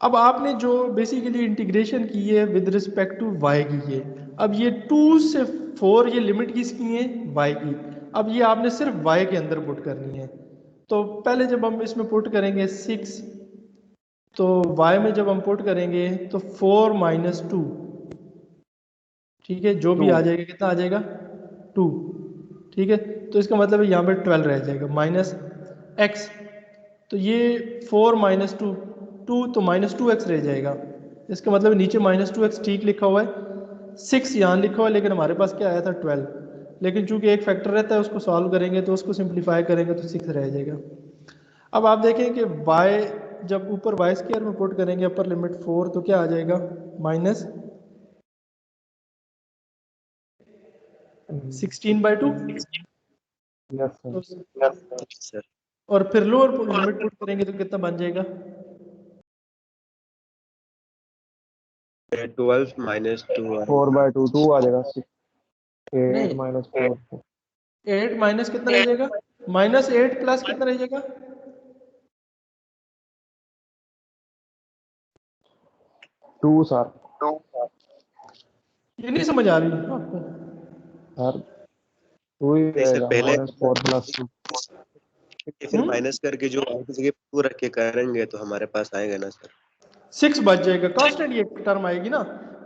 अब आपने जो बेसिकली इंटीग्रेशन की है विद रिस्पेक्ट टू y की है, अब ये 2 से 4 ये लिमिट किसकी है, y की। अब ये आपने सिर्फ y के अंदर पुट करनी है। तो पहले जब हम इसमें पुट करेंगे 6, तो y में जब हम पुट करेंगे तो 4 माइनस 2, ठीक है, जो भी आ जाएगा कितना आ जाएगा 2, ठीक है। तो इसका मतलब है यहाँ पे 12 रह जाएगा माइनस x, तो ये 4 माइनस 2 तो माइनस 2x रह जाएगा। इसका मतलब नीचे माइनस 2x ठीक लिखा हुआ है, 6 यहाँ लिखा हुआ है, लेकिन हमारे पास क्या आया था 12, लेकिन चूंकि एक फैक्टर रहता है उसको सॉल्व करेंगे तो उसको सिंप्लीफाई करेंगे तो 6 रह जाएगा। अब आप देखें कि y जब ऊपर y स्क्वायर में पुट करेंगे अपर लिमिट 4 तो क्या आ जाएगा माइनस 16/2, यस सर। सर। और फिर लोअर लिमिट पुट करेंगे तो कितना बन जाएगा, 12 माइनस 2 4/2 2 आ जाएगा। 8 नहीं माइनस 4 8 माइनस कितना रह जाएगा, माइनस 8 प्लस कितना रह जाएगा, 2 सर। ये नहीं समझ आ रही आपको? सर 2 ही नहीं सर, रहेगा, पहले -4 + 2। ये फिर माइनस करके जो y की जगह 2 रख के करेंगे तो हमारे पास आएगा ना सर। 6 बच जाएगा, कांस्टेंट ये टर्म आएगी ना,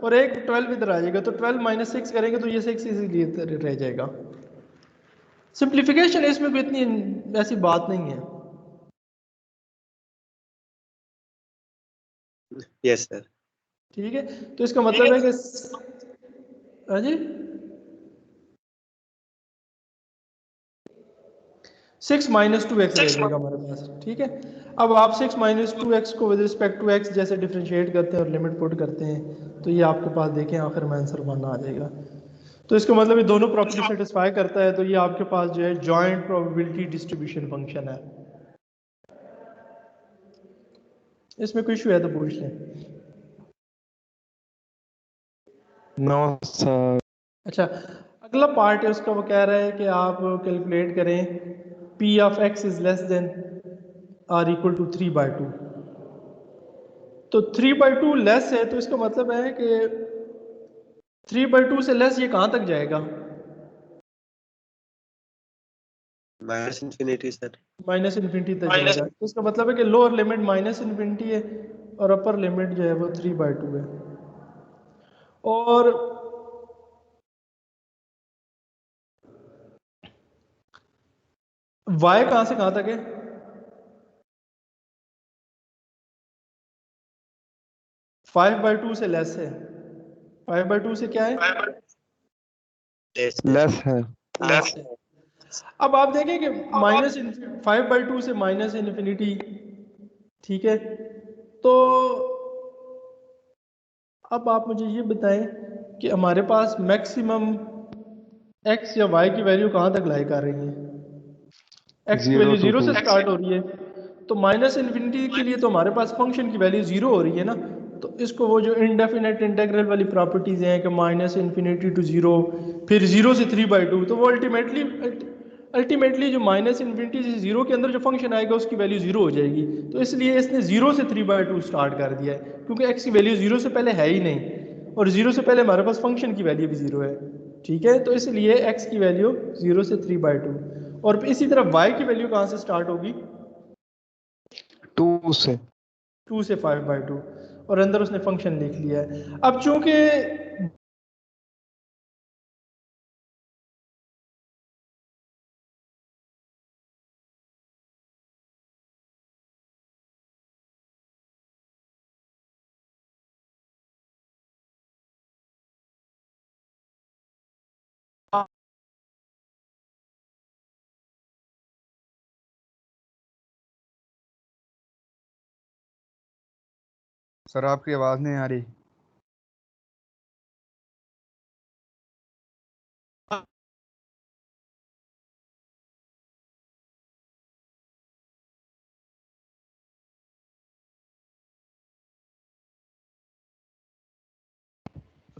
और एक 12 इधर आ जाएगा, तो 12 माइनस 6 करेंगे तो ये 6 इजीली रह जाएगा। सिंप्लीफिकेशन है, इसमें कोई इतनी ऐसी बात नहीं है। Yes sir. ठीक है, तो इसका मतलब है कि हाँ जी 6 माइनस 2x रह जाएगा हमारे पास। ठीक है, अब आप 6 माइनस 2x को विद रिस्पेक्ट टू x जैसे डिफरेंशिएट करते हैं और लिमिट पुट करते हैं तो ये आपके पास देखें आखिर में आंसर 1 आ जाएगा। तो इसका मतलब ये दोनों प्रॉपर्टी सेटिस्फाई करता है, तो ये आपके पास जो है जॉइंट प्रोबेबिलिटी डिस्ट्रीब्यूशन फंक्शन है। इसमें कोई इशू है तो पूछ लें। No sir. अच्छा, अगला पार्ट है उसका, वो कह रहा है कि आप कैलकुलेट करें p of x is less than or equal to 3/2। तो 3/2 लेस है, तो इसका मतलब है कि 3/2 से लेस ये कहाँ तक जाएगा? Minus infinity sir. Minus infinity तक जाएगा। तो इसका मतलब है कि लोअर लिमिट माइनस इन्फिनिटी है और अपर लिमिट जो है वो 3/2 है। और y कहाँ से कहाँ तक है? 5/2 से लेस है। 5/2 से क्या है? लेस है। लेस है। अब आप देखें कि माइनस 5/2 से माइनस इन्फिनिटी, ठीक है, तो अब आप मुझे ये बताएं कि हमारे पास मैक्सिमम x या y की वैल्यू कहाँ तक लाई कर रही है? x की 0 वैल्यू to 0 से 2। स्टार्ट हो रही है, तो माइनस इन्फिनिटी के लिए तो हमारे पास फंक्शन की वैल्यू 0 हो रही है ना। तो इसको वो जो इनडेफिनेट इंटीग्रल वाली प्रॉपर्टीज हैं कि माइनस इन्फिनिटी टू 0 फिर 0 से 3/2, तो वो अल्टीमेटली जो माइनस इन्फिनिटी से 0 के अंदर जो फंक्शन आएगा उसकी वैल्यू 0 हो जाएगी। तो इसलिए इसने 0 से 3/2 स्टार्ट कर दिया है, क्योंकि x की वैल्यू 0 से पहले है ही नहीं और 0 से पहले हमारे पास फंक्शन की वैल्यू भी 0 है। ठीक है, तो इसलिए x की वैल्यू 0 से 3/2, और इसी तरह y की वैल्यू कहाँ से स्टार्ट होगी? 2 से। 2 से 5/2, और अंदर उसने फंक्शन लिख लिया है। अब चूंकि सर आपकी आवाज नहीं आ रही।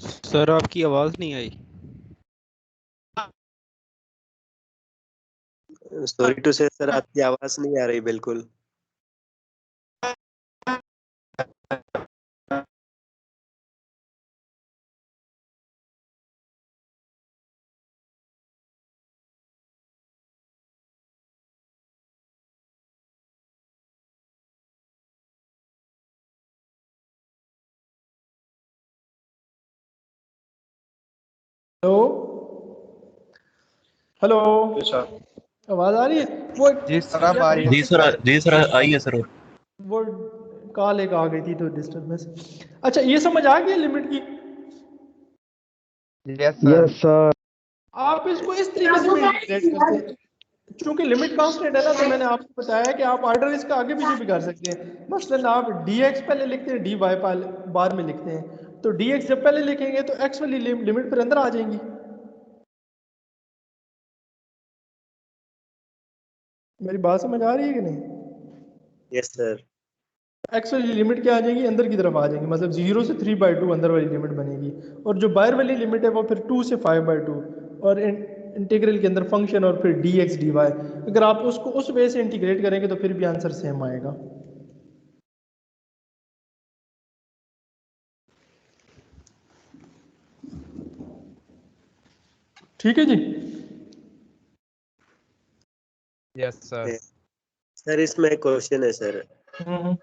सर आपकी आवाज नहीं आई। सॉरी टू से सर आपकी आवाज नहीं आ रही बिल्कुल। हेलो हेलो, आवाज आ रही है? वो जी सर अब आ रही है। जी सर आई है सर। वो कॉल एक आ गई थी तो डिस्टर्बेंस। अच्छा, ये समझ आ गई लिमिट की? Yes sir. सर। आप इसको इस तरीके से भी इंटीग्रेट करते हैं, चूंकि लिमिट कांस्टेंट है ना, तो मैंने आपको बताया कि आप ऑर्डर इसका आगे पीछे भी कर सकते हैं। मसलन आप dx पहले लिखते हैं, dy बार में लिखते हैं, तो dx जब पहले लिखेंगे तो x वाली लिमिट फिर अंदर आ जाएंगी। मेरी बात समझ आ रही है कि नहीं? Yes sir. x वाली लिमिट क्या आ जाएगी? अंदर की तरफ आ जाएंगी, मतलब 0 से 3/2 अंदर वाली लिमिट बनेगी, और जो बाहर वाली लिमिट है वो फिर 2 से 5/2, और इंटीग्रल के अंदर फंक्शन और फिर dx dy। अगर आप उसको उस वे से इंटीग्रेट करेंगे तो फिर भी आंसर सेम आएगा। ठीक है जी। Yes sir. सर इसमें एक क्वेश्चन है सर, हम्म,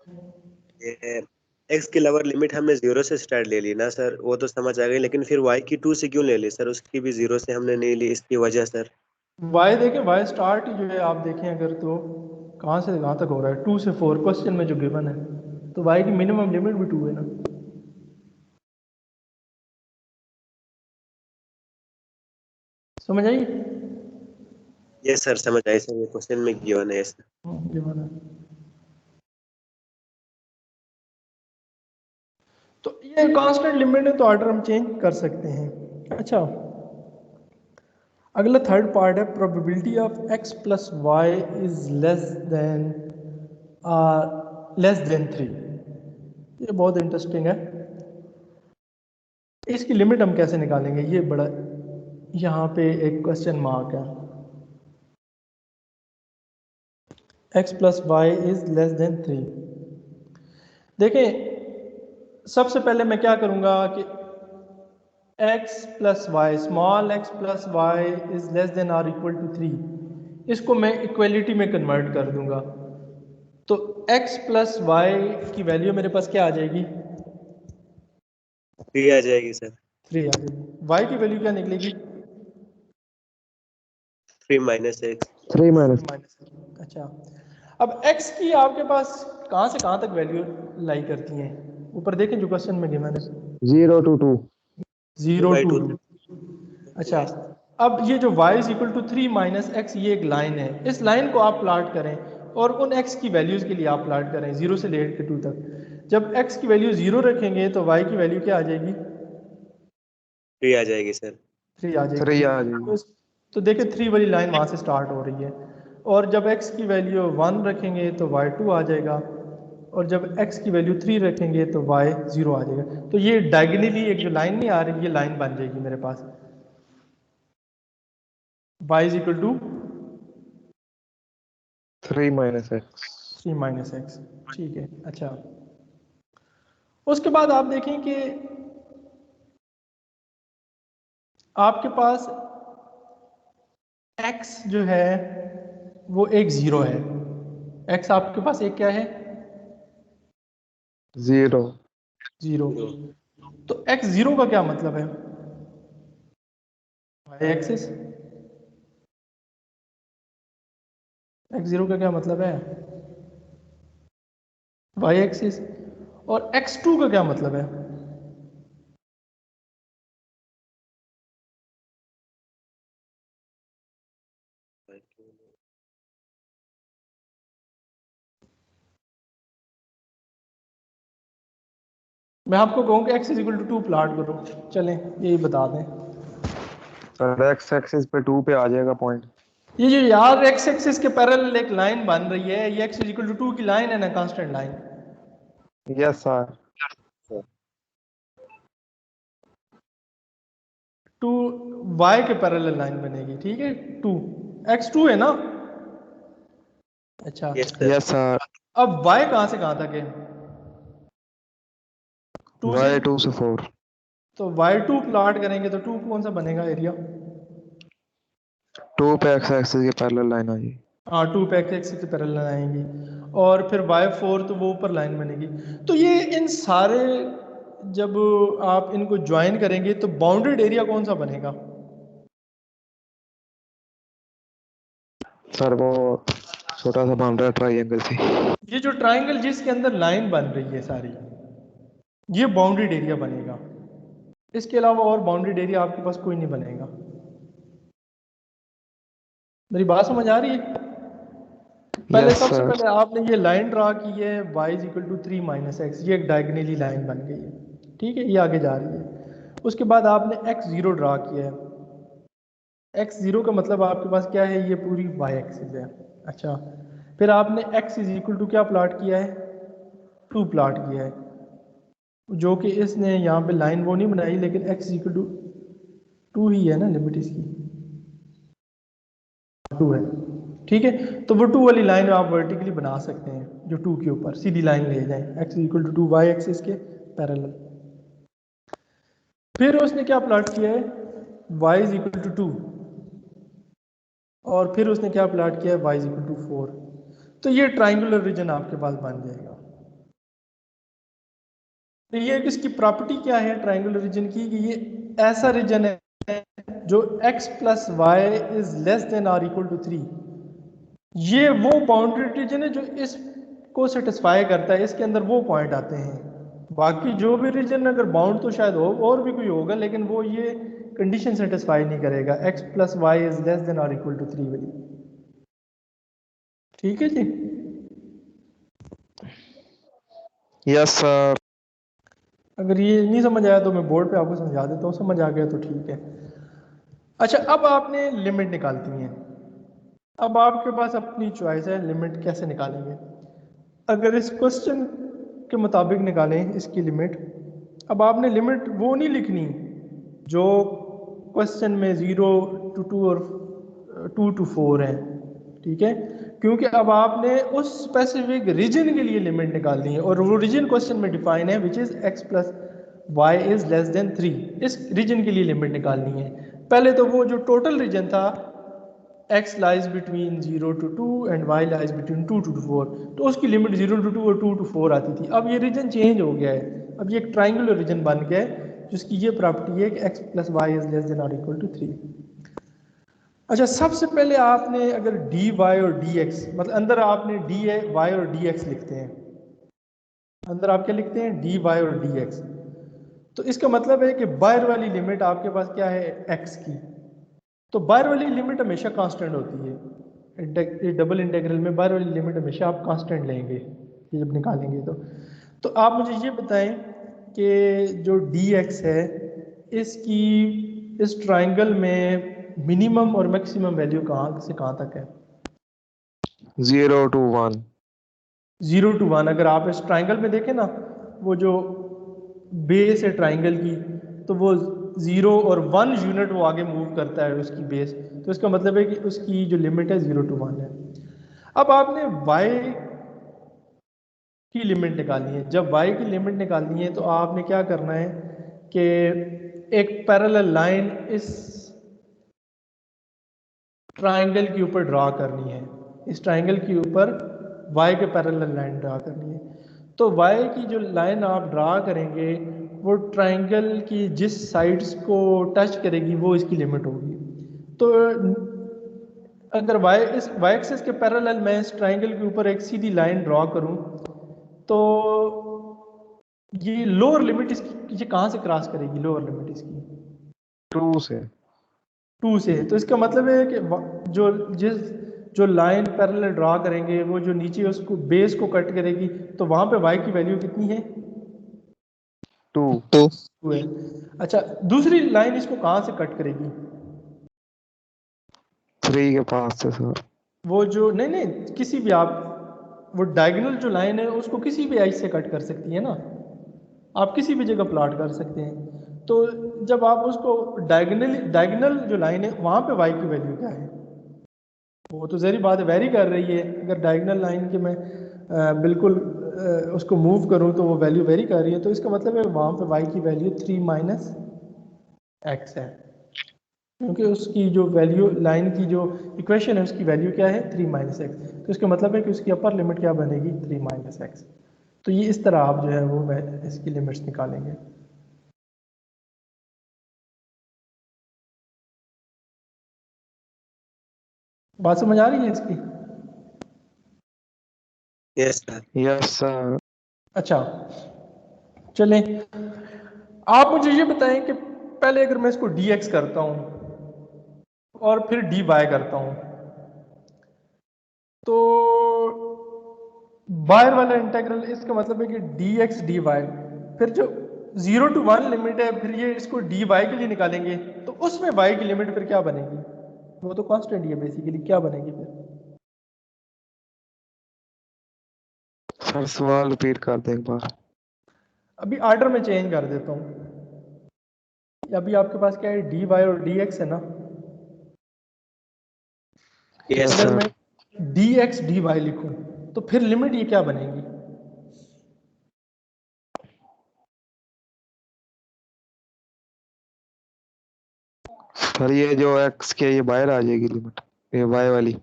ये एक्स की लोअर लिमिट हमने 0 से स्टार्ट ले ली ना सर, वो तो समझ आ गई, लेकिन फिर वाई की 2 से क्यों ले ली सर? उसकी भी 0 से हमने नहीं ली, इसकी वजह सर? वाई देखें, वाई स्टार्ट ही जो है आप देखें अगर तो कहाँ से कहाँ तक हो रहा है, 2 से 4 क्वेश्चन में जो गिवन है, तो वाई की मिनिमम लिमिट भी 2 है ना। समझ आई? यस सर समझ आई सर, ये क्वेश्चन में गिवन है सर। गिवन है। तो ये कांस्टेंट लिमिट है तो ऑर्डर हम चेंज कर सकते हैं। अच्छा, अगला थर्ड पार्ट है probability of x plus Y is less than 3। ये बहुत इंटरेस्टिंग है। इसकी लिमिट हम कैसे निकालेंगे, ये बड़ा यहाँ पे एक क्वेश्चन मार्क है। x plus Y is less than 3। देखें, सबसे पहले मैं क्या करूँगा कि x plus Y, small x plus Y is less than or equal to 3, इसको मैं इक्वलिटी में कन्वर्ट कर दूंगा। तो x प्लस वाई की वैल्यू मेरे पास क्या आ जाएगी? 3 आ जाएगी सर। 3 आ जाएगी। y की वैल्यू क्या निकलेगी? 3 माइनस एक्स। 3 माइनस। अच्छा, अब x की आपके पास कहाँ से कहाँ तक वैल्यू लाई करती हैं? ऊपर देखें जो क्वेश्चन में गिवन है, 0 to 2। 0 by to 2। 2। अच्छा, अब ये जो y is equal to 3 minus X, ये एक लाइन है। इस लाइन को आप प्लाट करें और उन x की वैल्यूज़ के लिए आप प्लाट करें 0 से लेकर 2 तक। जब x की वैल्यू 0 रखेंगे तो y की वैल्यू क्या आ जाएगी? 3 आ जाएगी सर। 3 आ 3 जाएगी। आ जाएगी। तो देखिए 3 वाली लाइन वहाँ से स्टार्ट हो रही है, और जब x की वैल्यू 1 रखेंगे तो y 2 आ जाएगा, और जब x की वैल्यू 3 रखेंगे तो y 0 आ जाएगा। तो ये डायगनली एक जो लाइन नहीं आ रही, ये लाइन बन जाएगी मेरे पास, y is equal to 3 minus X. 3 minus X. ठीक है। अच्छा, उसके बाद आप देखें कि आपके पास x जो है वो एक 0 है। x आपके पास एक क्या है? 0। 0। तो x 0 का क्या मतलब है? y axis. x 0 का क्या मतलब है? y axis. और x 2 का क्या मतलब है? मैं आपको कहूँ कि x is equal to 2 plot करो, चलें यही बता दें। सर एक्स एक्सिस पे 2 पे आ जाएगा पॉइंट। ये जो यार x एक्सिस के पैरेलल एक लाइन बन रही है, ये x इज इक्वल टू 2 की लाइन है ना, constant line. Yes sir. 2 y के पैरेलल लाइन बनेगी, ठीक है। 2 x 2 है ना। अच्छा, यस सर। Yes sir. अब y कहाँ से कहाँ तक है? 2 से। y 2 से 4। तो y2 प्लॉट करेंगे तो 2 कौन सा बनेगा एरिया? 2 पे एक्स एक्सिस के पैरेलल लाइन आ जाएगी। हाँ, 2 पे x के पैरेलल आएंगी, और फिर y4 तो वो ऊपर लाइन बनेगी। तो ये इन सारे जब आप इनको ज्वाइन करेंगे तो बाउंडेड एरिया कौन सा बनेगा? सर वो छोटा सा बाउंड्री ट्राइंगल से। ये जो ट्राइंगल जिसके अंदर लाइन बन रही है सारी, ये बाउंडेड एरिया बनेगा। इसके अलावा और बाउंडेड एरिया आपके पास कोई नहीं बनेगा। मेरी बात समझ आ रही है? पहले यस सबसे सर। पहले आपने ये लाइन ड्रा की है y is equal to 3 minus X, ये एक डायगनली लाइन बन गई है, ठीक है, ये आगे जा रही है। उसके बाद आपने x0 ड्रा किया है। x0 का मतलब आपके पास क्या है? ये पूरी y एक्सिस है। अच्छा, फिर आपने x इज इक्वल टू क्या प्लाट किया है? 2 प्लाट किया है, जो कि इसने यहाँ पे लाइन वो नहीं बनाई, लेकिन x इक्वल टू 2 ही है ना, लिमिट इसकी 2 है, ठीक है। तो वो 2 वाली लाइन आप वर्टिकली बना सकते हैं, जो 2 के ऊपर सीधी लाइन ले जाएं, x equal to 2 Y axis के पैरेलल। फिर उसने क्या प्लॉट किया है? y इज इक्वल टू 2, और फिर उसने क्या प्लाट किया, y इक्वल टू 4। तो ये ट्राइंगुलर रीजन आपके पास बन जाएगा। तो ये इसकी प्रॉपर्टी क्या है ट्राइंगुलर रीजन की, कि ये ऐसा रीजन है जो x plus Y is less than or equal to 3। ये वो बाउंड्री रीजन है जो इसको सेटिस्फाई करता है, इसके अंदर वो पॉइंट आते हैं। बाकी जो भी रीजन अगर बाउंड तो शायद हो और भी कोई होगा, लेकिन वो ये कंडीशन सेटिस्फाई नहीं करेगा, x plus Y is less than or equal to 3 वाली। ठीक है जी। Yes sir. अगर ये नहीं समझ आया तो मैं बोर्ड पे आपको समझा देता हूँ, समझ आ गया तो ठीक है। अच्छा, अब आपने लिमिट निकालती है। अब आपके पास अपनी चॉइस है लिमिट कैसे निकालेंगे। अगर इस क्वेश्चन के मुताबिक निकालें इसकी लिमिट, अब आपने लिमिट वो नहीं लिखनी जो क्वेश्चन में 0 to 2 और 2 to 4 है, ठीक है, क्योंकि अब आपने उस स्पेसिफिक रीजन के लिए लिमिट निकालनी है और वो रीजन क्वेश्चन में डिफाइन है which is x plus Y is less than 3। इस रीजन के लिए लिमिट निकालनी है। पहले तो वो जो टोटल रीजन था x lies between 0 to 2 and y lies between 2 to 4, तो उसकी लिमिट 0 to 2 और 2 to 4 आती थी। अब ये रीजन चेंज हो गया है, अब ये एक ट्राइंगुलर रीजन बन गया है जिसकी ये प्रॉपर्टी है कि x plus Y is less than और इक्वल टू 3। अच्छा, सबसे पहले आपने अगर dy और dx, मतलब अंदर आपने dy और dx लिखते हैं, अंदर आप क्या लिखते हैं, dy और dx। तो इसका मतलब है कि बाहर वाली लिमिट आपके पास क्या है, x की। तो बाहर वाली लिमिट हमेशा कांस्टेंट होती है, डबल इंटीग्रल में बाहर वाली लिमिट हमेशा आप कांस्टेंट लेंगे ये जब निकालेंगे। तो आप मुझे ये बताएं कि जो dx है इसकी इस ट्राइंगल में मिनिमम और मैक्सिमम वैल्यू कहाँ से कहाँ तक है। 0 to 1। 0 to 1। अगर आप इस ट्राइंगल में देखें ना, वो जो बेस है ट्राइंगल की, तो वो 0 और 1 यूनिट वो आगे मूव करता है उसकी बेस। तो इसका मतलब है कि उसकी जो लिमिट है 0 to 1 है। अब आपने y की लिमिट निकालनी है। जब y की लिमिट निकालनी है तो आपने क्या करना है कि एक पैरेलल लाइन इस ट्राइंगल के ऊपर ड्रा करनी है, इस ट्राइंगल के ऊपर y के पैरेलल लाइन ड्रा करनी है। तो y की जो लाइन आप ड्रा करेंगे वो ट्राइंगल की जिस साइड्स को टच करेगी वो इसकी लिमिट होगी। तो अगर इस y एक्सिस के पैरेलल मैं इस ट्राइंगल के ऊपर एक सीधी लाइन ड्रॉ करूं तो ये लोअर लिमिट इसकी ये कहाँ से क्रॉस करेगी, लोअर लिमिट इसकी 2 से। 2 से। तो इसका मतलब है कि जो लाइन पैरेलल ड्रा करेंगे वो जो नीचे उसको बेस को कट करेगी, तो वहाँ पे y की वैल्यू कितनी है, 2। 2 है। अच्छा, दूसरी लाइन इसको कहाँ से कट करेगी, 3 के पास से सर। वो जो नहीं किसी भी आप वो डायगोनल जो लाइन है उसको किसी भी एज से कट कर सकती है ना, आप किसी भी जगह प्लॉट कर सकते हैं। तो जब आप उसको डायगोनल जो लाइन है वहाँ पे y की वैल्यू क्या है, वो तो ज़ाहिर बात है वेरी कर रही है। अगर डायगोनल लाइन के मैं बिल्कुल उसको मूव करूँ तो वो वैल्यू वेरी कर रही है। तो इसका मतलब है वहाँ पे y की वैल्यू 3 माइनस एक्स है, क्योंकि उसकी जो वैल्यू लाइन की जो इक्वेशन है उसकी वैल्यू क्या है, 3 माइनस एक्स। तो इसका मतलब है कि उसकी अपर लिमिट क्या बनेगी, 3 माइनस एक्स। तो ये इस तरह आप जो है वो इसकी लिमिट्स निकालेंगे। बात समझ आ रही है इसकी। Yes sir. Yes sir. अच्छा चलें, आप मुझे ये बताएं कि पहले अगर मैं इसको dx करता हूँ और फिर dy करता हूँ तो बाहर वाला इंटीग्रल, इसका मतलब है कि dx dy, फिर जो 0 to 1 लिमिट है फिर ये इसको dy के लिए निकालेंगे तो उसमें y की लिमिट फिर क्या बनेगी, वो तो कांस्टेंट ही है बेसिकली, क्या बनेगी फिर। सर सवाल रिपीट कर दें एक बार। अभी ऑर्डर में चेंज कर देता हूँ। अभी आपके पास क्या है, dy और dx है ना। यस अगर सर। मैं dx dy लिखूं तो फिर लिमिट ये क्या बनेगी, सर ये जो x के ये बाहर आ जाएगी लिमिट, ये वाई वाली।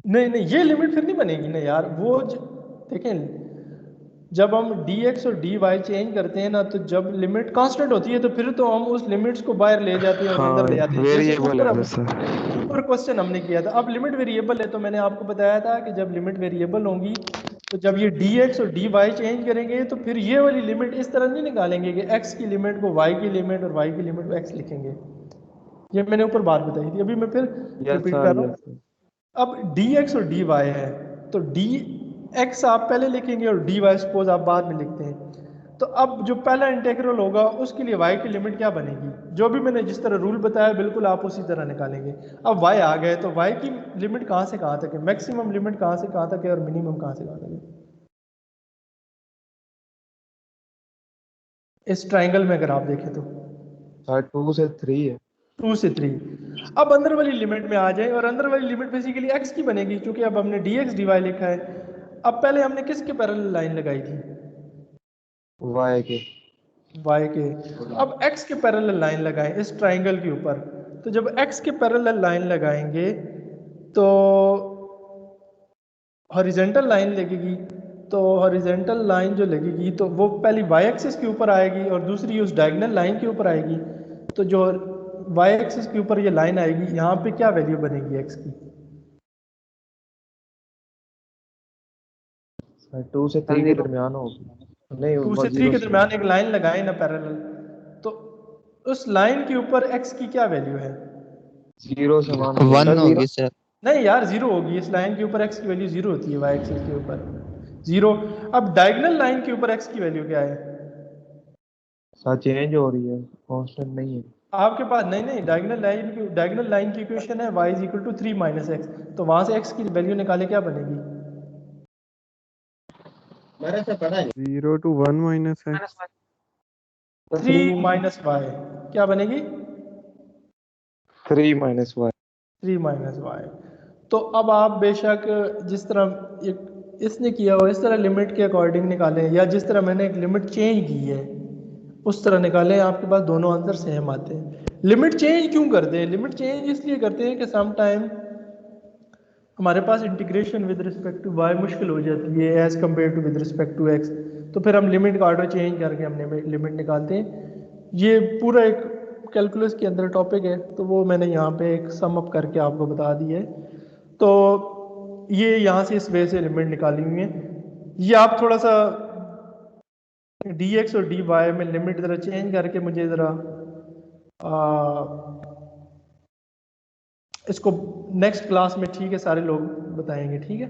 नहीं नहीं, ये लिमिट फिर नहीं बनेगी ना यार। वो देखें, जब हम dx और dy चेंज करते हैं ना, तो जब लिमिट कांस्टेंट होती है तो फिर तो हम उस लिमिट्स को बाहर ले जाते हैं और हाँ अंदर ले आते हैं। जैसे वेरिएबल ऊपर है सर। ऊपर क्वेश्चन हमने किया था, अब लिमिट वेरिएबल है तो मैंने आपको बताया था कि जब लिमिट वेरिएबल होंगी तो जब ये dx और dy चेंज करेंगे तो फिर ये वाली लिमिट इस तरह नहीं निकालेंगे कि x की लिमिट को y की लिमिट और y की लिमिट को x लिखेंगे। ये मैंने ऊपर बात बताई थी, अभी मैं फिर रिपीट कर रहा हूँ। अब dx और dy है तो dx आप पहले लिखेंगे और dy सपोज आप बाद में लिखते हैं। तो अब जो पहला इंटीग्रल होगा उसके लिए y की लिमिट क्या बनेगी, जो भी मैंने जिस तरह रूल बताया बिल्कुल आप उसी तरह निकालेंगे। अब y आ गए तो y की लिमिट कहाँ से कहाँ तक है, मैक्सिमम लिमिट कहाँ से कहाँ तक है और मिनिमम कहाँ से कहाँ तक है। इस ट्राइंगल में अगर आप देखें तो 2 से 3 है। 2 से 3। अब अंदर वाली लिमिट में आ जाए और अंदर वाली लिमिट बेसिकली x की बनेगी क्योंकि अब हमने dx dy लिखा है। अब पहले हमने किसके पैरेलल लाइन लगाई थी, वाई के। y के। अब x के पैरेलल लाइन लगाएं इस ट्राइंगल के ऊपर। तो जब x के पैरेलल लाइन लगाएंगे तो हॉरिजेंटल लाइन लगेगी। तो हॉरिजेंटल लाइन जो लगेगी तो वो पहली y एक्सिस के ऊपर आएगी और दूसरी उस डायगोनल लाइन के ऊपर आएगी। तो जो y एक्सिस के ऊपर ये लाइन आएगी, यहाँ पे क्या वैल्यू बनेगी x की, 2 से 3 के दरमियान हो। नहीं 2 से 3 के दरमियान एक लाइन लगाए ना पैरेलल, तो उस लाइन के ऊपर x की क्या वैल्यू है, 0 से 1 होगी सर। नहीं यार 0 होगी। इस लाइन के ऊपर x की वैल्यू 0 होती है, y एक्सिस के ऊपर 0। अब डायगोनल लाइन के ऊपर x की वैल्यू क्या है, चेंज हो रही है, कांस्टेंट नहीं है। आपके पास नहीं नहीं, डायगोनल लाइन की इक्वेशन है y is equal to 3 minus X. तो वहां से x की वैल्यू निकाले क्या बनेगी, 0 to 1 minus x 3 minus Y क्या बनेगी, 3 माइनस वाई। 3 minus Y. तो अब आप बेशक जिस तरह इसने किया हो इस तरह लिमिट के अकॉर्डिंग निकालें, या जिस तरह मैंने एक लिमिट चेंज की है उस तरह निकालें, आपके पास दोनों आंसर सेम आते हैं। लिमिट चेंज क्यों करते हैं, लिमिट चेंज इसलिए करते हैं कि सम टाइम हमारे पास integration with respect to y मुश्किल हो जाती है as compare to with respect to x. तो फिर हम लिमिट का ऑर्डर चेंज करके हमने लिमिट निकालते हैं। ये पूरा एक कैलकुलस के अंदर टॉपिक है, तो वो मैंने यहाँ पे एक सम अप करके आपको बता दिया है। तो ये यहाँ से इस वे से लिमिट निकाली हुई है। ये आप थोड़ा सा dx और dy में लिमिट ज़रा चेंज करके मुझे ज़रा इसको नेक्स्ट क्लास में ठीक है सारे लोग बताएंगे, ठीक है।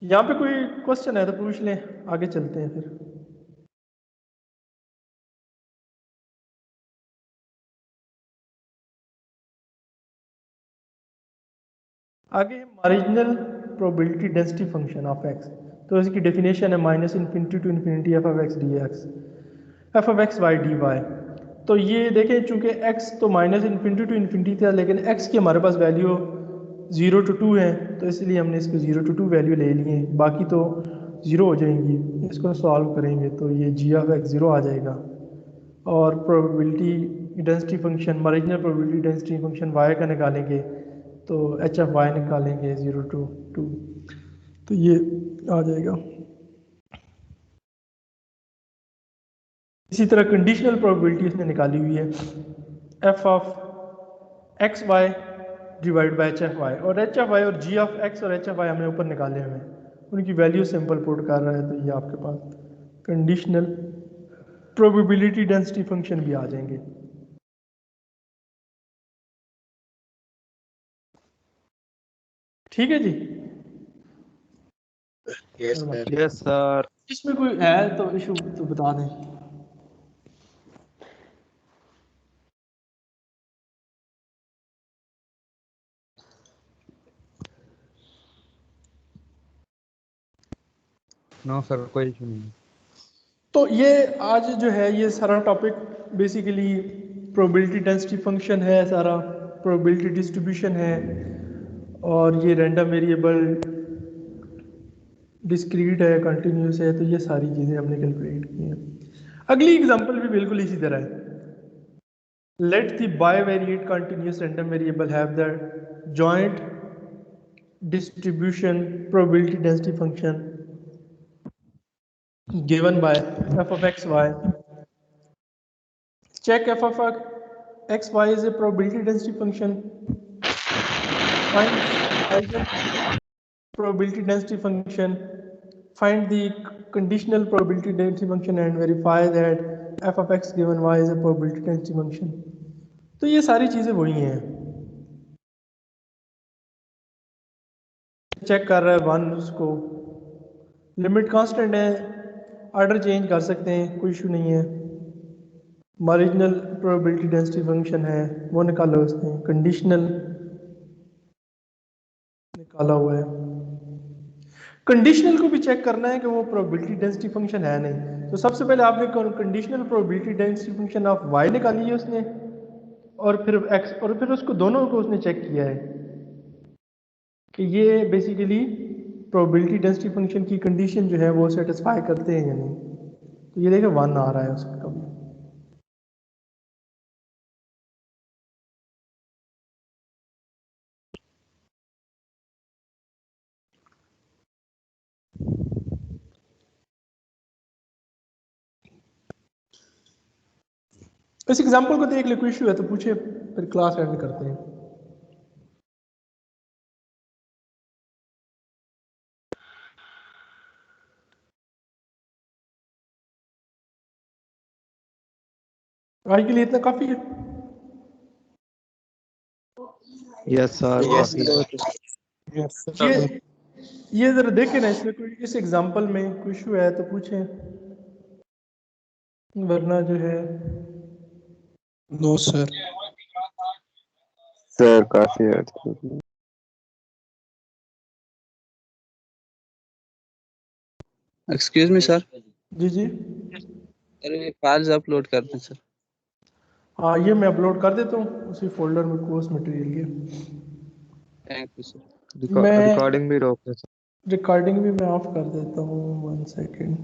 यहाँ पे कोई क्वेश्चन है तो पूछ लें, आगे चलते हैं फिर। आगे marginal probability density function of X. तो इसकी डेफिनेशन है minus infinity to infinity F of x D X, F of x Y D Y. तो ये देखें चूंकि x तो माइनस इन्फिनिटी टू इन्फिनिटी था, लेकिन x की हमारे पास वैल्यू 0 to 2 है, तो इसलिए हमने इसको 0 to 2 वैल्यू ले ली है, बाकी तो 0 हो जाएंगी। इसको सॉल्व करेंगे तो ये g ऑफ x 0 आ जाएगा और probability density function marginal probability density function y का निकालेंगे तो h ऑफ y निकालेंगे 0 to 2, तो ये आ जाएगा। इसी तरह कंडीशनल प्रोबेबिलिटी इसने निकाली हुई है F of x Y divide by H F Y, और एच एफ वाई और जी ऑफ एक्स और एच एफ वाई हमने ऊपर निकाले हुए हैं, उनकी वैल्यू सिंपल पुट कर रहा है तो ये आपके पास कंडीशनल प्रोबेबिलिटी डेंसिटी फंक्शन भी आ जाएंगे। ठीक है जी, यस सर। इसमें कोई है तो इशू तो बता दें। नो सर कोई इशू नहीं। तो ये आज जो है ये सारा topic basically probability density function है, सारा प्रोबेबिलिटी डिस्ट्रीब्यूशन है, और ये रैंडम वेरिएबल डिस्क्रीट है, कंटिन्यूस है, तो ये सारी चीज़ें हमने कैलकुलेट की हैं। अगली एग्जांपल भी बिल्कुल इसी तरह है। let the bivariate continuous random variable have the joint distribution probability density function given by f of x y. Check f of x y is a probability density function. Find probability density function. Find the conditional probability density function and verify that f of x given y is a probability density function. तो ये सारी चीज़ें वही हैं. चेक कर रहा है वन, उसको लिमिट कांस्टेंट है, ऑर्डर चेंज कर सकते हैं, कोई इशू नहीं है. मार्जिनल प्रोबेबिलिटी डेंसिटी फंक्शन है वो निकाला उसने, कंडीशनल निकाला हुआ है. कंडीशनल को भी चेक करना है कि वो प्रोबेबिलिटी डेंसिटी फंक्शन है नहीं. तो सबसे पहले आपने conditional probability density function of Y निकाली है उसने, और फिर एक्स, और फिर उसको दोनों को उसने चेक किया है कि ये बेसिकली प्रोबेबिलिटी डेंसिटी फंक्शन की कंडीशन जो है वो सेटिस्फाई करते हैं या नहीं. तो ये देखिए 1 आ रहा है उसका भी. इस एग्जांपल को देख ले, कोई इशू है तो पूछे, फिर क्लास एंड करते हैं. आज के लिए इतना काफी है. Yes sir. ये जरा देखें ना, इसमें कोई इस एग्जांपल में कोई इशू है तो पूछें, वरना जो है. No sir. सर काफी है. एक्सक्यूज मी सर, जी जी, अरे फाइल्स अपलोड कर दें सर. हाँ ये मैं अपलोड कर देता हूँ उसी फोल्डर में कोर्स मटेरियल के. Thank you sir. मैं रिकॉर्डिंग भी रोक दे सर. रिकॉर्डिंग भी मैं ऑफ कर देता हूँ, 1 सेकेंड.